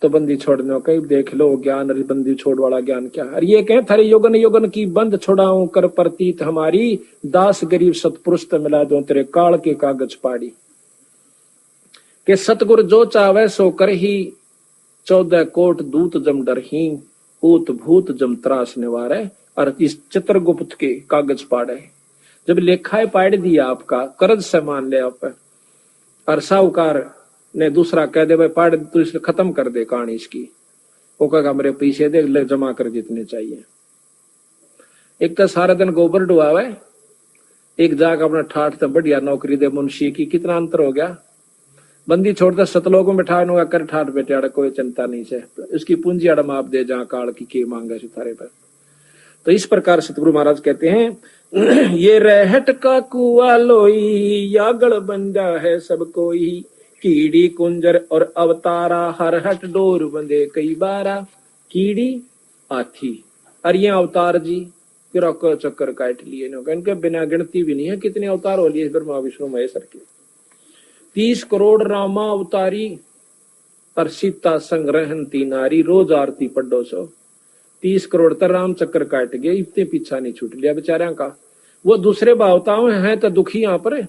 तो बंदी छोड़ने कहीं देख लो ज्ञान, बंदी छोड़ वाला ज्ञान क्या है। ये कहे थारे योगन योगन की बंद छुड़ाऊं, कर प्रतीत हमारी, दास गरीब सतपुरुष तो मिला दो तेरे काल के कागज पाड़ी। के सतगुरु जो चावे सो कर ही, 14 कोट दूत जम डर ही, ऊत भूत जम त्रास निवारे। और इस चित्रगुप्त के कागज पाड़े, जब लेखाए पाड़ दिया आपका, कर्ज से मान ले आप, और साहूकार ने दूसरा कह दे भाई पाड़ तू इसे खत्म कर दे कहानी इसकी, वो कहेगा मेरे पैसे दे ले जमा कर जितने चाहिए। एक तो सारा दिन गोबर डुआवे, एक जाकर अपना ठाठ तो बढ़िया नौकरी दे मुंशी की, कितना अंतर हो गया। बंदी छोड़ता सतलोक में बैठा कर ठाठ बेटे अड़ कोई चिंता नहीं से, उसकी पूंजी अड़ माप दे जहां काल की मांगे सितारे पर। तो इस प्रकार सतगुरु महाराज कहते हैं ये रहट का कुआ लोई, या गढ़ बंजा है सब कोई। कीड़ी कुंजर और अवतारा, हर हट डोर बंदे कई बारा। कीड़ी हाथी और ये अवतार जी फिर चक्कर काट लिए, इनके बिना गिनती भी नहीं है कितने अवतार हो लिए ब्रह्मा विष्णु महेश के। 30 करोड़ रामा अवतारी और सीता संग रहती नारी, रोज आरती पढ़ो सो। 30 करोड़ तर राम चक्कर काट गए, इतने पीछा नहीं छूट लिया बेचारियों का। वो दूसरे भावताओं हैं तो दुखी यहाँ पर।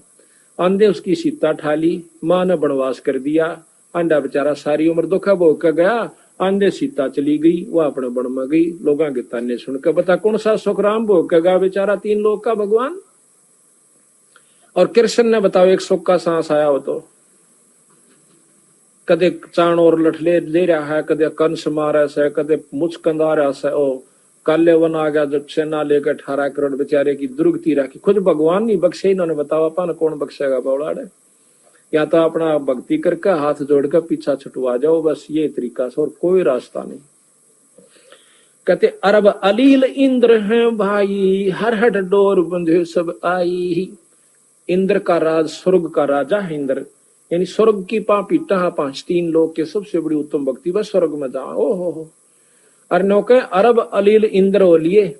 आंधे उसकी सीता ठाली, मां ने बनवास कर दिया, आंडा बेचारा सारी उम्र दुखा भोग कर गया। आंधे सीता चली गई, वो अपने बन में गई, लोगों के ताने सुनकर बता कौन सा सुख राम भोग कर गया बेचारा, 3 लोग का भगवान। और कृष्ण ने बताओ एक सुख का सांस आया हो तो, कदे चाण और लठले दे रहा है, कदे कंस मारा से, कदे मुचकंदा रहा से। ओ काले वन आ गया जब सेना लेकर 18 करोड़ बेचारे की दुर्गति रखी, खुद भगवान नहीं बख्शे, इन्होंने बताओ अपन कौन बख्शेगा बौलाड़े। या तो अपना भक्ति करके हाथ जोड़कर पीछा छुटवा जाओ, बस ये तरीका से, और कोई रास्ता नहीं। कहते अरब अलील इंद्र हैं भाई, हर हट डोर बंधे सब आई। इंद्र का राज, स्वर्ग का राजा है इंद्र, यानी स्वर्ग की पापी टहा पांच, तीन लोग के सबसे बड़ी उत्तम भक्ति बस स्वर्ग में जा। ओ हो अर नौके अरब अलील इंद्र हो लिए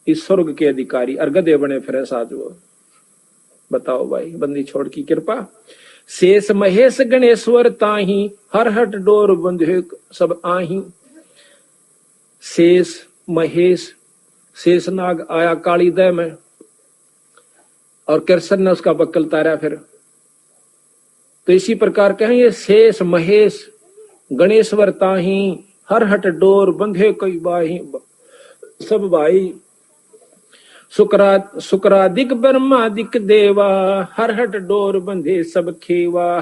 इस स्वर्ग के अधिकारी, और गधे बने फिर साथ वो। बताओ भाई, बंदी छोड़ की कृपा। शेष महेश गणेश्वर ताही, हर हट डोर बंधे सब आही। शेष महेश, शेषनाग आया काली दह में, और कृष्ण ने उसका बक्कल तारा फिर। तो इसी प्रकार कहेंगे शेष महेश गणेश्वर ताही, हर हट डोर बंधे कई बाही सब भाई। शुक्रादिक ब्रह्मादिक देवा, हर हट डोर बंधे सब खेवा।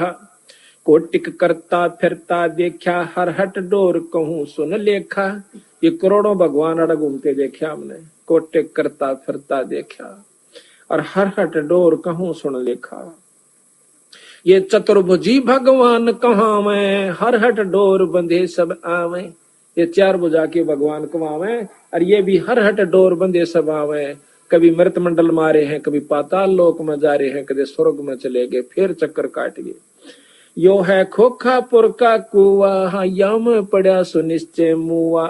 कोटिक करता फिरता देखा, हर हट डोर कहूं सुन लेखा। ये करोड़ों भगवान अड़ घूमते देखा हमने, कोटिक करता फिरता देखा, और हर हट डोर कहूं सुन लेखा। ये चतुर्भुजी भगवान कहाँ में, हर हट डोर बंधे सब आवे। ये चार भुजा के भगवान कमावे, और ये भी हर हट डोर बंधे सब आवे। कभी मृत मंडल मारे हैं, कभी पाताल लोक में जा रहे हैं, कभी स्वर्ग में चले गए, फिर चक्कर काट गए। यो है खोखापुर का कुआ, यम पड़ा सुनिश्चय मुआ।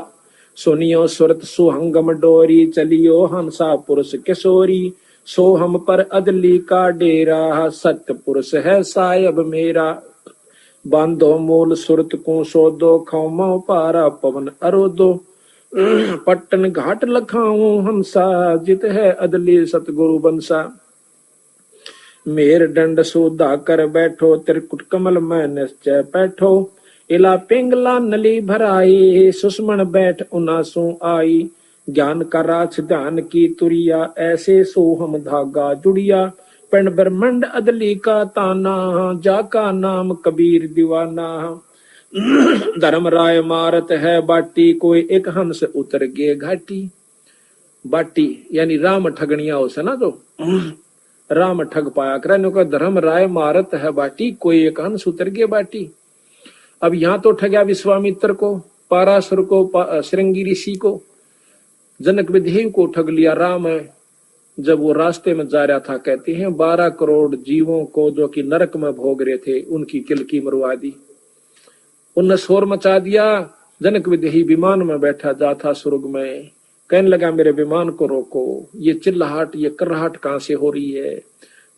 सुनियो सुरत सुहंगम डोरी, चलियो हंसा पुरुष किशोरी। सो हम पर अदली का डेरा, सत्य पुरुष है सायब मेरा। बांधो मूल सुरत को सोदो, खौमो पारा पवन अरोदो। पट्टन घाट लखाऊं हमसा, जित है अदली सतगुरु बंसा। मेर दंड सुधा कर बैठो, त्रिकुट कमल में निश्चय बैठो। इला पिंगला नली भराई, सुषमण बैठ उनासू आई। ज्ञान का राछ ध्यान की तुरिया, ऐसे सो हम धागा जुड़िया। पिंड ब्रह्मंड अदली का ताना, जाका नाम कबीर दीवाना। धर्म राय मारत है बाटी, कोई एक हंस उतर गे घाटी। बाटी यानी राम ठगनिया हो से ना, तो राम ठग पाया करे का। धर्म राय मारत है बाटी, कोई एक हंस उतर गे बाटी। अब यहां तो ठगया विश्वामित्र को, पारासुर को, श्रृंगी ऋषि को, जनक विदेह को ठग लिया राम है। जब वो रास्ते में जा रहा था, कहते हैं 12 करोड़ जीवों को जो कि नरक में भोग रहे थे, उनकी किलकी मरवा दी। उनने शोर मचा दिया। जनक विदेही विमान में बैठा जा था स्वर्ग में, कहने लगा मेरे विमान को रोको, ये चिल्लाहट ये कर्राहट कहां से हो रही है।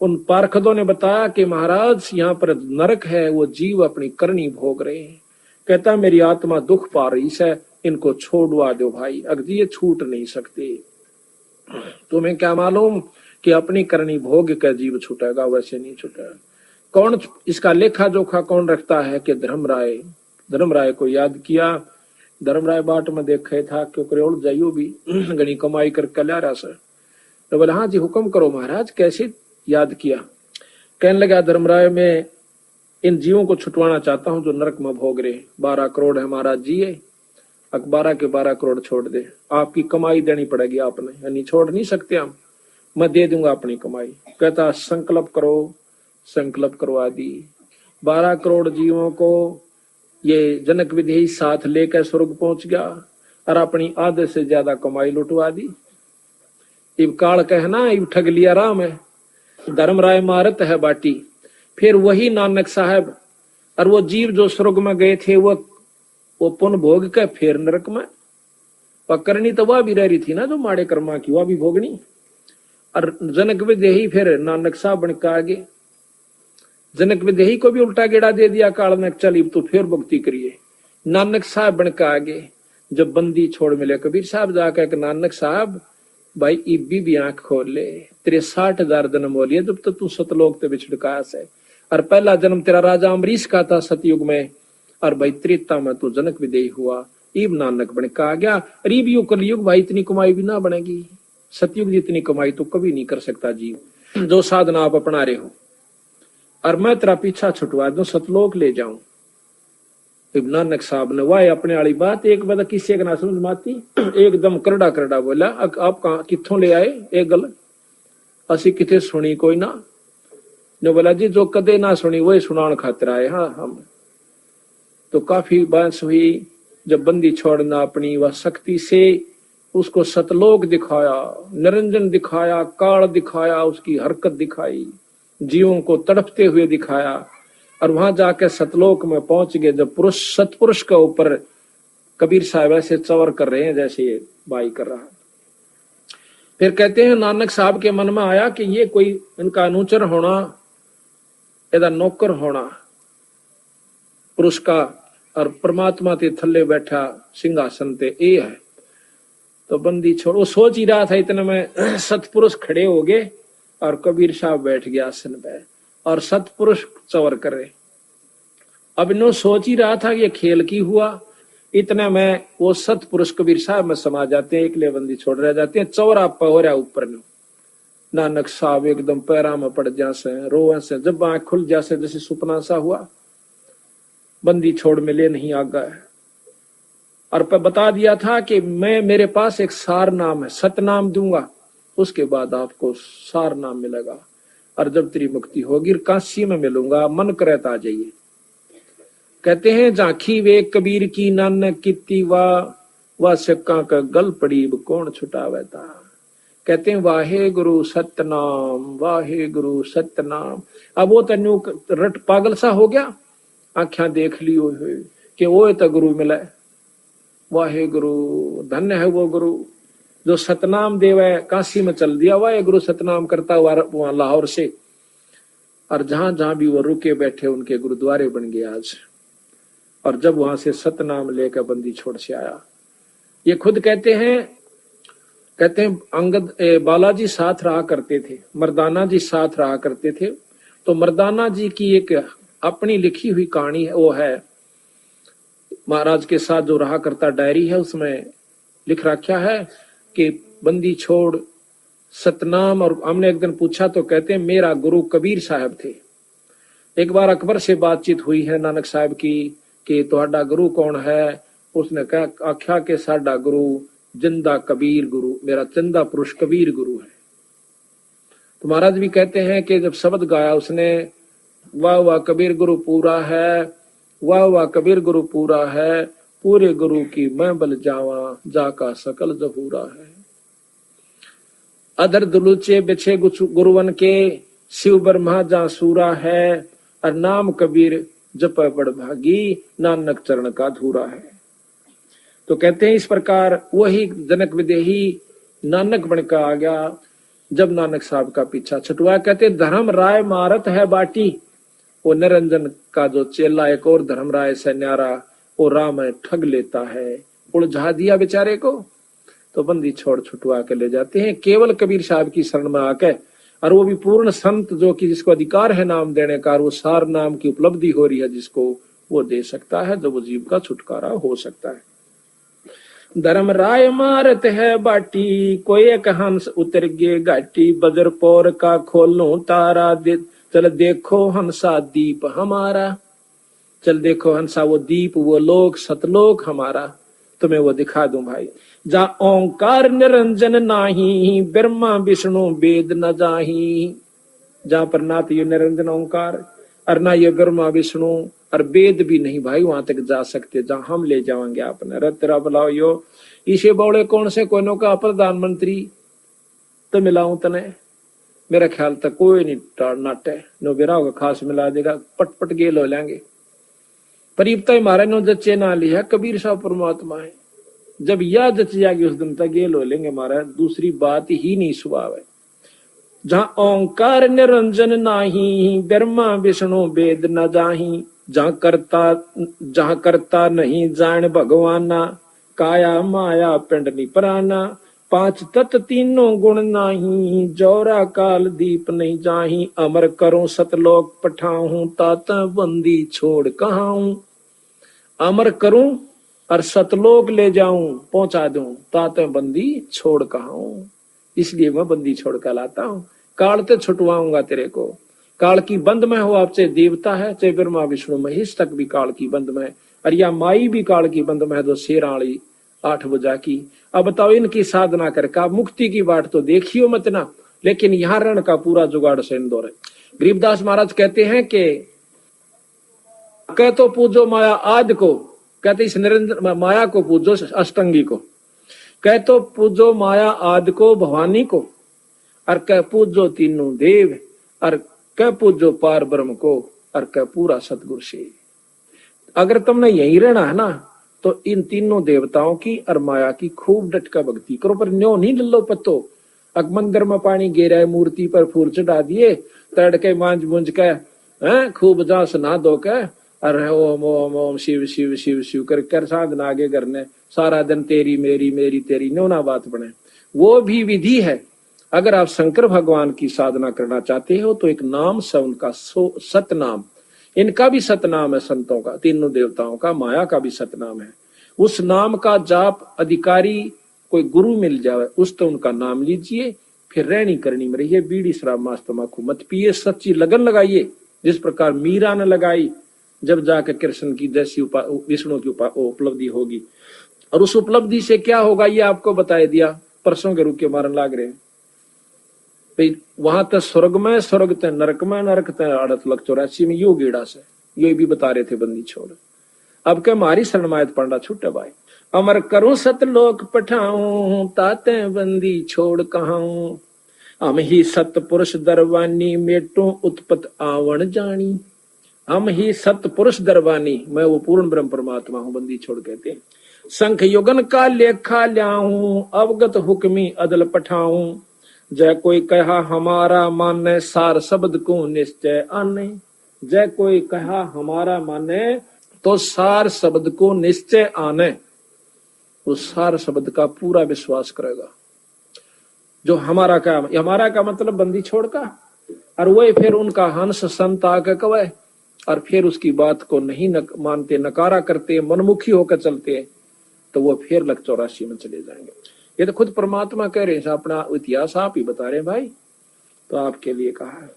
उन पार्षदों ने बताया कि महाराज यहाँ पर नरक है, वो जीव अपनी करनी भोग रहे हैं। कहता मेरी आत्मा दुख पा रही है, इनको छोड़वा दो भाई, अगदी ये छूट नहीं सकते। तुम्हें क्या मालूम कि अपनी करनी भोग का जीव छूटेगा, वैसे नहीं छूटेगा। कौन इसका लेखा जोखा कौन रखता है कि धर्मराय। धर्मराय को याद किया। धर्मराय बाट में देखे था क्योंकि उड़ जाइयो भी गणी कमाई करके ला रहा सर। तो बोला हाँ जी हुक्म करो महाराज, कैसे याद किया। कहने लगा धर्मराय मैं इन जीवों को छुटवाना चाहता हूं जो नरक में भोग रहे। 12 करोड़ है महाराज जी, ये 12 के 12 करोड़ छोड़ दे, आपकी कमाई देनी पड़ेगी आपने, यानी छोड़ नहीं सकते हम, मैं दे दूंगा अपनी कमाई। कहता संकल्प करो। संकल्प करवा दी। 12 करोड़ जीवों को ये जनक विदेही साथ लेकर स्वर्ग पहुंच गया और अपनी आधे से ज्यादा कमाई लुटवा दी। इब काल कहना इब ठग लिया राम है। धर्मराय मारत है बाटी। फिर वही नानक साहब और वो जीव जो स्वर्ग में गए थे वो पुन भोग के फिर नरक में पकड़नी, तो वह भी रह रही थी ना जो माड़े कर्मा की, वह भी भोगनी। और जनक विदेही फिर नानक साहब बन के आगे। जनक विदेही को भी उल्टा गेड़ा दे दिया काल ने, चल तो फिर भक्ति करिए। नानक साहब बन के आगे। जब बंदी छोड़ मिले कबीर साहब जाकर नानक साहब भाई इब्बी भी आंख खोल ले, तेरे 60,000 जन्म हो लिए जब तो तू सतलोक ते बिछड़का है। और पहला जन्म तेरा राजा अमरीश का था सतयुग में, और भाई त्रेता में तू जनक विदेही हुआ। इब नानक बन के आ गया। अरीब युग कलयुग भाई इतनी कमाई भी ना बनेगी, सतयुग जितनी कमाई तो कभी नहीं कर सकता जीव। जो साधना आप अपना रहे हो और मैं तेरा पीछा छुटवा दूं, सतलोक ले जाऊं। इब नानक साहब ने वाह अपने वाली बात एक बार किसी का ना समझ माती, एकदम करड़ा करड़ा बोला आप कहा कितों ले आए एक गल असी किथे सुनी कोई ना। ने बोला जी जो कदे ना सुनी वही सुनान खातिर आए। हाँ हम तो काफी बहस हुई। जब बंदी छोड़ना अपनी वह शक्ति से उसको सतलोक दिखाया, निरंजन दिखाया, काल दिखाया, उसकी हरकत दिखाई, जीवों को तड़पते हुए दिखाया, और वहां जाकर सतलोक में पहुंच गए। जब पुरुष सतपुरुष के ऊपर कबीर साहब ऐसे चवर कर रहे हैं जैसे ये बाई कर रहा है। फिर कहते हैं नानक साहब के मन में आया कि ये कोई इनका अनुचर होना, यदा नौकर होना पुरुष का, और परमात्मा के थल्ले बैठा सिंहासन ते ए है। तो बंदी छोड़, वो सोच ही रहा था, इतने में सतपुरुष खड़े हो गए और कबीर साहब बैठ गया आसन पे और सतपुरुष चवर करे। अब इन्हों सोच ही रहा था कि ये खेल की हुआ, इतने में वो सतपुरुष कबीर साहब में समा जाते हैं, एकले बंदी छोड़ रह जाते हैं। चौरा पहरा ऊपर नो नानक साहब एकदम पैरा में पड़ जासे, रोवे से, जब आंख खुल जासे जैसे सुपना सा हुआ, बंदी छोड़ मिले नहीं आ गए। और पर बता दिया था कि मैं, मेरे पास एक सार नाम है, सतनाम दूंगा, उसके बाद आपको सार नाम मिलेगा, और जब तेरी मुक्ति होगी काशी में मिलूंगा, मन करे तो आ जाइए। कहते हैं झांकी वे कबीर की नानक कित्ती वा सिक्का का गल पड़ी कौन छुटावे था। कहते हैं वाहे गुरु सतनाम, वाहे गुरु सतनाम। अब वो तन्यू रट पागल सा हो गया, आख्या देख ली हुई कि वो तो गुरु मिला, वाहे गुरु, धन्य है वो गुरु जो सतनाम देवे। काशी में चल दिया वाहे गुरु सतनाम करता हुआ वहां लाहौर से, और जहां जहां भी वो रुके बैठे उनके गुरुद्वारे बन गए आज। और जब वहां से सतनाम लेकर बंदी छोड़ से आया, ये खुद कहते हैं अंगद बालाजी साथ रहा करते थे, मर्दाना जी साथ रहा करते थे। तो मर्दाना जी की एक अपनी लिखी हुई कहानी है, वो है महाराज के साथ जो रहा करता डायरी है, उसमें लिख रखा है कि बंदी छोड़ सतनाम। और हमने एक दिन पूछा तो कहते हैं मेरा गुरु कबीर साहब थे। एक बार अकबर से बातचीत हुई है नानक साहब की कि ਤੁਹਾਡਾ गुरु कौन है, उसने कहा आख्या के साडा गुरु जिंदा कबीर गुरु, मेरा जिंदा पुरुष कबीर गुरु है। तो महाराज भी कहते हैं कि जब शब्द गाया उसने, वाह वाह कबीर गुरु पूरा है, वाह वाह कबीर गुरु पूरा है, पूरे गुरु की मैं बल जावा, जाका सकल जहूरा है। अधर दुलुचे बिछे गुरुवन के, शिव ब्रह्मा जा सूरा है, और नाम कबीर जप बड़ भागी, नानक चरण का धूरा है। तो कहते हैं इस प्रकार वही जनक विदेही नानक बनकर आ गया जब नानक साहब का पीछा छुटवा। कहते धर्म राय मारत है बाटी, वो निरंजन का जो चेला एक और धर्म राय से न्यारा, वो राम ठग लेता है, उलझा दिया बेचारे को। तो बंदी छोड़ छुटवा के ले जाते हैं केवल कबीर साहब की शरण में आके, और वो भी पूर्ण संत जो कि जिसको अधिकार है नाम देने का, वो सार नाम की उपलब्धि हो रही है जिसको, वो दे सकता है, जो वो जीव का छुटकारा हो सकता है। धर्म राय मारत है बाटी, कोई एक हंस उतर गे घाटी, बजर पौर का खोलूं तारा, चल देखो हंसा दीप हमारा, चल देखो हंसा वो दीप, वो लोक सतलोक हमारा, तुम्हें वो दिखा दूं भाई। जा ओंकार निरंजन नाही, ब्रह्मा विष्णु वेद न जाही, जहां पर ना तो ये निरंजन ओंकार और ना ये ब्रह्मा विष्णु और वेद भी नहीं भाई वहां तक जा सकते जहां हम ले जाएंगे आपने। रत तेरा बुलाओ यो इसे बौड़े कौन से कोई का प्रधानमंत्री तो मिलाऊं तने, मेरा ख्याल तक कोई नहीं नाटे नो बिराव का खास मिला देगा, पटपट गेल हो लेंगे। परीबता मारे नो जच्चे ना लिया कबीर साहब परमात्मा है, जब यह जच जाएगी उस दिन तक गेल हो लेंगे महाराज, दूसरी बात ही नहीं सुभाव है। जहां ओंकार निरंजन नाही, ब्रह्मा विष्णु वेद न जाही, जहां करता नहीं जान भगवाना, काया माया पिंड निपराना, पांच तत्व तीनों गुण नाही, जौरा काल दीप नहीं जाही, अमर करो सतलोक पठाऊं, ताता बंदी छोड़ कहाऊं। अमर करूं और सतलोक ले जाऊं, पहुंचा दूं, ताते बंदी छोड़ कहाऊं, इसलिए मैं बंदी छोड़ कर लाता हूं। काल ते छुटवाऊंगा तेरे को, काल की बंद में हो, आपसे देवता है चाहे ब्रह्मा विष्णु महेश तक भी काल की बंद में, और या माई भी काल की बंद में है, जो शेराली 8 बजा की। अब बताओ इनकी साधना करके मुक्ति की बात तो देखियो मत ना, लेकिन यहाँ रण का पूरा जुगाड़ से इंदौर है। गरीबदास महाराज कहते हैं कि कह तो पूजो माया आद को, कहते इस निरंजन माया को पूजो, अष्टंगी को। कह तो पूजो माया आदि को, भवानी को, और कह पूजो तीनों देव, और कह पूजो पार ब्रह्म को, और कह पूरा सतगुरु से। अगर तुमने यही रहना है ना तो इन तीनों देवताओं की और माया की खूब डटका भक्ति करो, पर न्यो नहीं लल्लो पत्तो। अग मंदिर में पानी गिरा है, मूर्ति पर फूल चढ़ा दिए, तड़के मांझ मुंझ के खूब जास नहा धो के, अरे ओम ओम ओम शिव शिव शिव शिव कर साधना आगे करने, सारा दिन तेरी मेरी मेरी तेरी, न्यो ना बात बने। वो भी विधि है। अगर आप शंकर भगवान की साधना करना चाहते हो तो एक नाम से उनका सतनाम, इनका भी सतनाम है, संतों का, तीनों देवताओं का, माया का भी सतनाम है। उस नाम का जाप अधिकारी कोई गुरु मिल जाए उस तो उनका नाम लीजिए, फिर रहनी करनी में रहिए, बीड़ी शराब मांस तंबाकू मत पिए, सच्ची लगन लगाइए जिस प्रकार मीरा ने लगाई, जब जाकर कृष्ण की जैसी विष्णु की उपलब्धि होगी। और उस उपलब्धि से क्या होगा ये आपको बताया दिया, परसों के रूप के मारन लाग रहे हैं भाई। वहां तक स्वर्ग में, स्वर्ग ते नरक में, नरक ते 8,84,000 में, यो गेड़ा से ये भी बता रहे थे बंदी छोड़। अब क्या मारी शरणमायत पांडा छूटे भाई। अमर करूं सतलोक पठाऊं, ताते बंदी छोड़ कहाऊं, हम ही सतपुरुष दरवानी, मेटो उत्पत आवण जानी। हम ही सतपुरुष दरवानी, मैं वो पूर्ण ब्रह्म परमात्मा हूं, बंदी छोड़ कहते हैं। संख युगन का लेखा ल्याऊं, अवगत हुक्मी अदल पठाऊं, जय कोई कहा हमारा माने, सार शब्द को निश्चय आने। जय कोई कहा हमारा माने तो सार शब्द को निश्चय आने, उस सार शब्द का पूरा विश्वास करेगा। जो हमारा का मतलब बंदी छोड़ का, और वही फिर उनका हंस संत आके कवे, और फिर उसकी बात को नहीं मानते, नकारा करते, मनमुखी होकर चलते हैं, तो वो फिर लक 84 में चले जाएंगे। ये तो खुद परमात्मा कह रहे हैं, अपना इतिहास आप ही बता रहे हैं भाई, तो आपके लिए कहा है।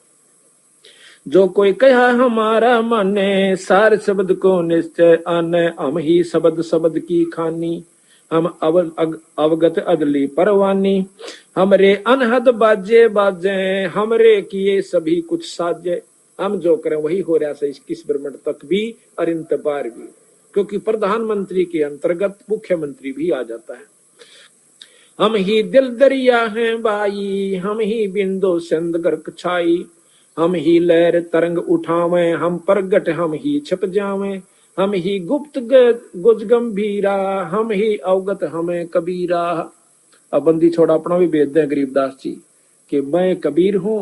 जो कोई कहा हमारा माने, सार शब्द को निश्चय आने, हम ही शब्द शब्द की खानी, हम अवगत अदली परवानी, हमरे अनहद बाजे बाजे, हमरे किए सभी कुछ साजे। हम जो करें वही हो रहा है इस ब्रह्मांड तक भी और इन तबार भी, क्योंकि प्रधानमंत्री के अंतर्गत मुख्यमंत्री भी आ जाता है। हम ही दिल दरिया हैं बाई, हम ही बिंदु सिंध गर्क छाई, हम ही लहर तरंग उठावे, हम प्रगट हम ही छप जावे, हम ही गुप्त गुज गंभीरा, हम ही अवगत हमें कबीरा। अब बंदी छोड़ा अपना भी भेद दें गरीबदास जी कि मैं कबीर हूं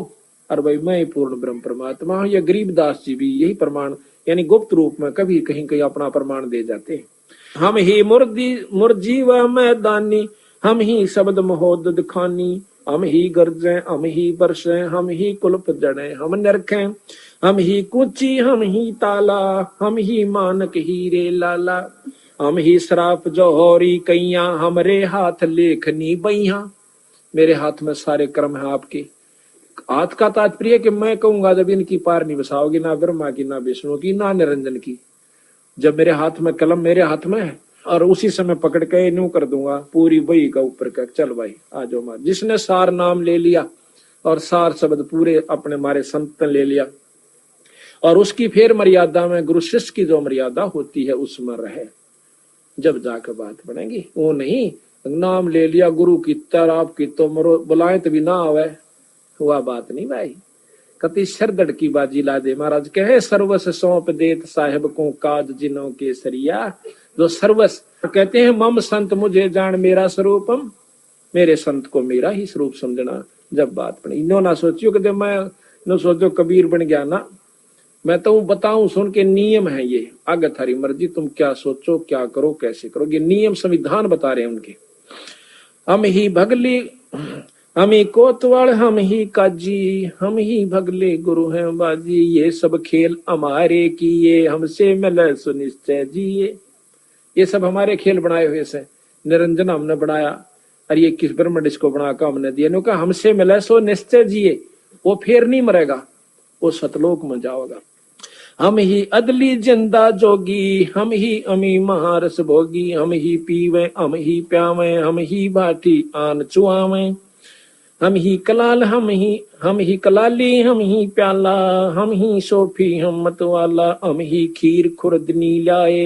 और भाई मैं पूर्ण ब्रह्म परमात्मा हूं। या गरीबदास जी भी यही प्रमाण यानी गुप्त रूप में कभी कहीं कहीं अपना प्रमाण दे जाते हैं। हम ही मुर्जी व मैदानी, हम ही शब्द महोदद खानी, हम ही गर्जे हम ही बरसे, हम ही कुल्फ जड़े हम नरखे, हम ही कुची हम ही ताला, हम ही मानक हीरे लाला, हम ही श्राप जौहरी कैया, हमरे हाथ लेखनी बैया। मेरे हाथ में सारे कर्म है आपके। हाथ का तात्पर्य कि मैं कहूंगा जब इनकी पार नहीं बसाओगी, ना ब्रह्मा की, ना विष्णु की, ना निरंजन की, जब मेरे हाथ में कलम मेरे हाथ में है और उसी समय पकड़ के न्यू कर दूंगा पूरी बही का ऊपर का, चल भाई आ जाओ मार। जिसने सार नाम ले लिया और सार शब्द पूरे अपने मारे संत ले लिया, और उसकी फिर मर्यादा में गुरु शिष्य की जो मर्यादा होती है उसमें रहे, जब जाकर बात बनेगी। वो नहीं नाम ले लिया गुरु की तरह आपकी तो मरो बुलाए तभी ना आवे, हुआ बात नहीं भाई। कति सरदड़ की बाजी ला दे। महाराज कहे सर्वस सौंप देत साहेब को काज जिनों के सरिया। जो सर्वस कहते हैं मम संत मुझे जान मेरा स्वरूपम, मेरे संत को मेरा ही स्वरूप समझना। जब बात बनी इन्हों ना सोचियो कि मैं न सोचो कबीर बन गया ना, मैं तो बताऊं सुन के नियम है ये, आगे थारी मर्जी तुम क्या सोचो क्या करो कैसे करो, ये नियम संविधान बता रहे हैं उनके। हम ही भगली हम ही कोतवाल हम ही काजी, हम ही भगले गुरु हैं बाजी, ये सब खेल हमारे किए हमसे मिले सुनिश्चय जिए। ये सब हमारे खेल बनाए हुए से, निरंजन हमने बनाया और ये किस ब्रह्मंड इसको बनाकर हमने दिया। नो कहा हमसे मिले सो निश्चय जिए, वो फिर नहीं मरेगा, वो सतलोक में जाओगा। हम ही अदली जिंदा जोगी, हम ही अमी महारस भोगी, हम ही पीवे हम ही प्यावे, हम ही बाटी आन चुआवे, हम ही कलाल हम ही कलाली, हम ही प्याला, हम ही सोफी हम मतवाला, हम ही खीर खुर्दनी लाए,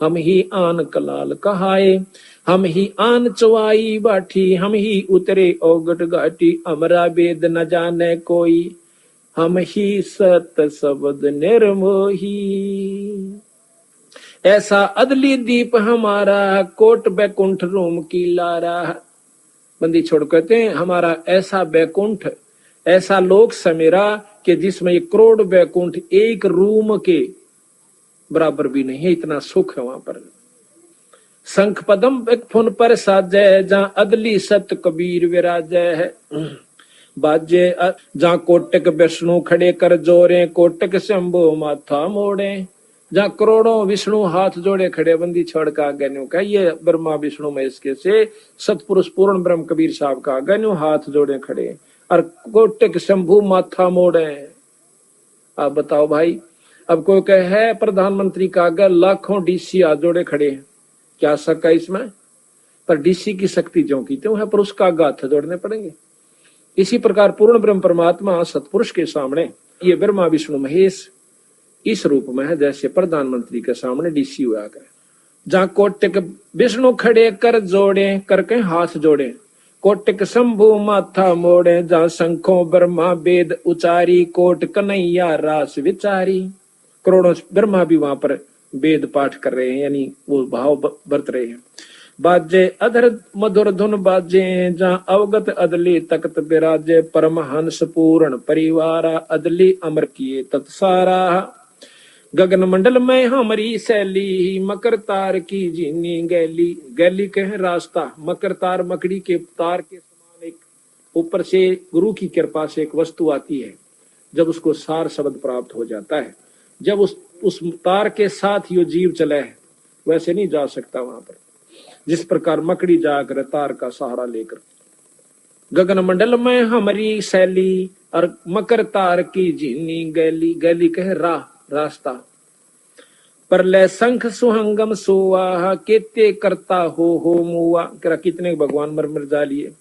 हम ही आन कलाल कहाए, हम ही आन चवाई बाठी, हम ही उतरे औगट घाटी, अमरा वेद न जाने कोई, हम ही सत शब्द निर्मोही। ऐसा अदली दीप हमारा, कोट बैकुंठ रोम की लारा। बंदी छोड़ कहते हैं हमारा ऐसा बैकुंठ, ऐसा लोक समेरा कि जिसमें ये करोड़ बैकुंठ एक रूम के बराबर भी नहीं है, इतना सुख है वहां पर। शंख पदम फुन पर साजय, जहां अदली सत कबीर विराजय है। बाजे जहां कोटक विष्णु खड़े कर जोरे, कोटक शंभु माथा मोड़े। जहां करोड़ों विष्णु हाथ जोड़े खड़े, बंदी छोड़ का आज्ञा का ये ब्रह्मा विष्णु महेश के से सतपुरुष पूर्ण ब्रह्म कबीर साहब का आज्ञा हाथ जोड़े खड़े, और कोटक शंभु माथा मोड़े। आप बताओ भाई, अब कोई कहे है प्रधानमंत्री का आज्ञा, लाखों डीसी हाथ जोड़े खड़े हैं, क्या शक है इसमें? पर डीसी की शक्ति जो की त्यों है, पर उसका हाथ जोड़ने पड़ेंगे। इसी प्रकार पूर्ण ब्रह्म परमात्मा सतपुरुष के सामने ये ब्रह्मा विष्णु महेश इस रूप में है, जैसे प्रधानमंत्री के सामने डीसी हुआ करे। जहां कोटक विष्णु खड़े कर जोड़े, करके हाथ जोड़े, कोटक शंभु माथा मोड़े। जहां शंखों ब्रह्मा वेद उचारी, कोट कन्हैया रास विचारी। करोड़ों ब्रह्मा भी वहां पर वेद पाठ कर रहे हैं, यानी वो भाव बरत रहे हैं। बाजे अधर मधुर धुन बाजे, जहां अवगत अदली तख्त विराजे। परमहंस पूर्ण परिवारा, अदली अमर किए तत्सारा। गगन मंडल में हमारी शैली, मकर तार की जीनी गैली। गैली कहे रास्ता, मकर तार मकड़ी के तार के समान एक ऊपर से गुरु की कृपा से एक वस्तु आती है, जब उसको सार शब्द प्राप्त हो जाता है, जब उस तार के साथ यो जीव चले है, वैसे नहीं जा सकता वहां पर, जिस प्रकार मकड़ी जाकर तार का सहारा लेकर। गगन मंडल में हमारी शैली, और मकर तार की झीनी गैली। गैली कहे राह, रास्ता। परलय शंख सुहंगम सोवा, केते करता हो मुआ। कितने भगवान मर जा लिए।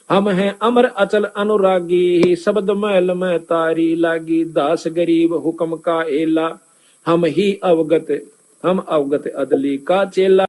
हम हैं अमर अचल अनुरागी, शब्द महल में तारी लागी। दास गरीब हुक्म का एला, हम अवगत अदली का चेला।